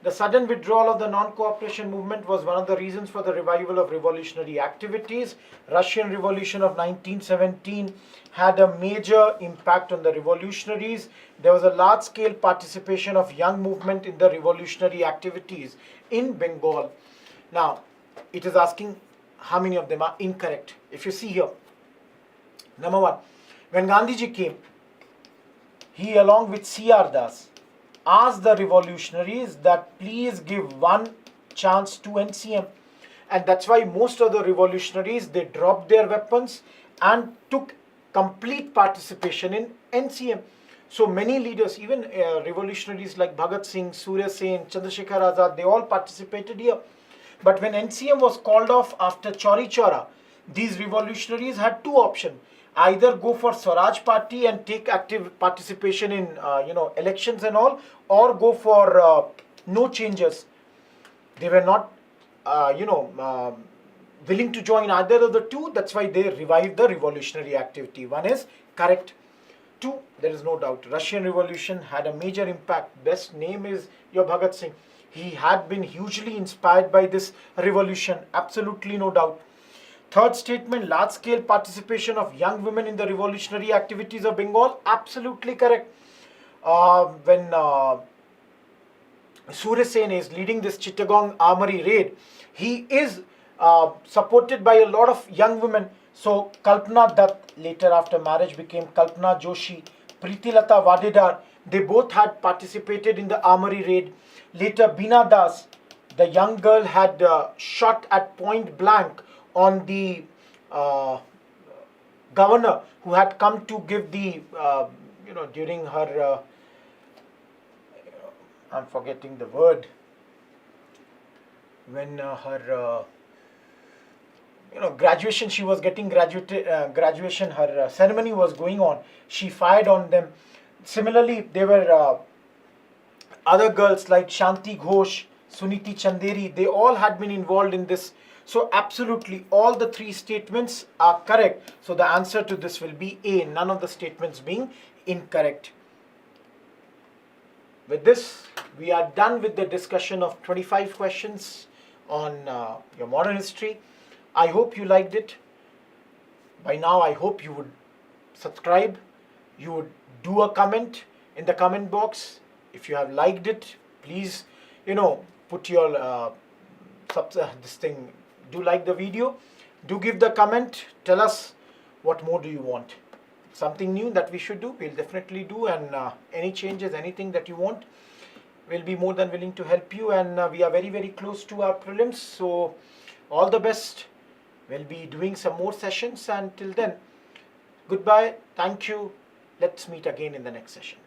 The sudden withdrawal of the non-cooperation movement was one of the reasons for the revival of revolutionary activities. Russian Revolution of 1917 had a major impact on the revolutionaries. There was a large-scale participation of young movement in the revolutionary activities in Bengal. Now, it is asking how many of them are incorrect. If you see here, number 1, when Gandhiji came, he along with C.R. Das asked the revolutionaries that please give one chance to NCM. And that's why most of the revolutionaries, they dropped their weapons and took complete participation in NCM. So many leaders, even revolutionaries like Bhagat Singh, Surya Sen, Chandrasekhar Azad, they all participated here. But when NCM was called off after Chauri Chaura, these revolutionaries had 2 options. Either go for Swaraj Party and take active participation in elections and all, or go for no changes. They were not willing to join either of the 2. That's why they revived the revolutionary activity. 1 is correct. 2, there is no doubt. Russian Revolution had a major impact. Best name is your Bhagat Singh. He had been hugely inspired by this revolution. Absolutely no doubt. 3rd statement, large-scale participation of young women in the revolutionary activities of Bengal. Absolutely correct. When Surya Sen is leading this Chittagong Armory raid, he is supported by a lot of young women. So Kalpana Dutt, later after marriage became Kalpana Joshi, Pritilata Vadedar, they both had participated in the Armory raid. Later Beena Das, the young girl, had shot at point blank on the governor who had come to give the, during her, I'm forgetting the word, when her, graduation, she was getting graduation, her ceremony was going on, she fired on them. Similarly, there were other girls like Shanti Ghosh, Suniti Chanderi, they all had been involved in this. So absolutely all the 3 statements are correct. So the answer to this will be A, none of the statements being incorrect. With this, we are done with the discussion of 25 questions on your modern history. I hope you liked it. By now, I hope you would subscribe. you would do a comment in the comment box. If you have liked it, please, put your this thing. Do like the video. Do give the comment. Tell us what more do you want. Something new that we should do, we'll definitely do. And any changes, anything that you want, we'll be more than willing to help you. And we are very, very close to our prelims. So all the best. We'll be doing some more sessions. And till then, goodbye. Thank you. Let's meet again in the next session.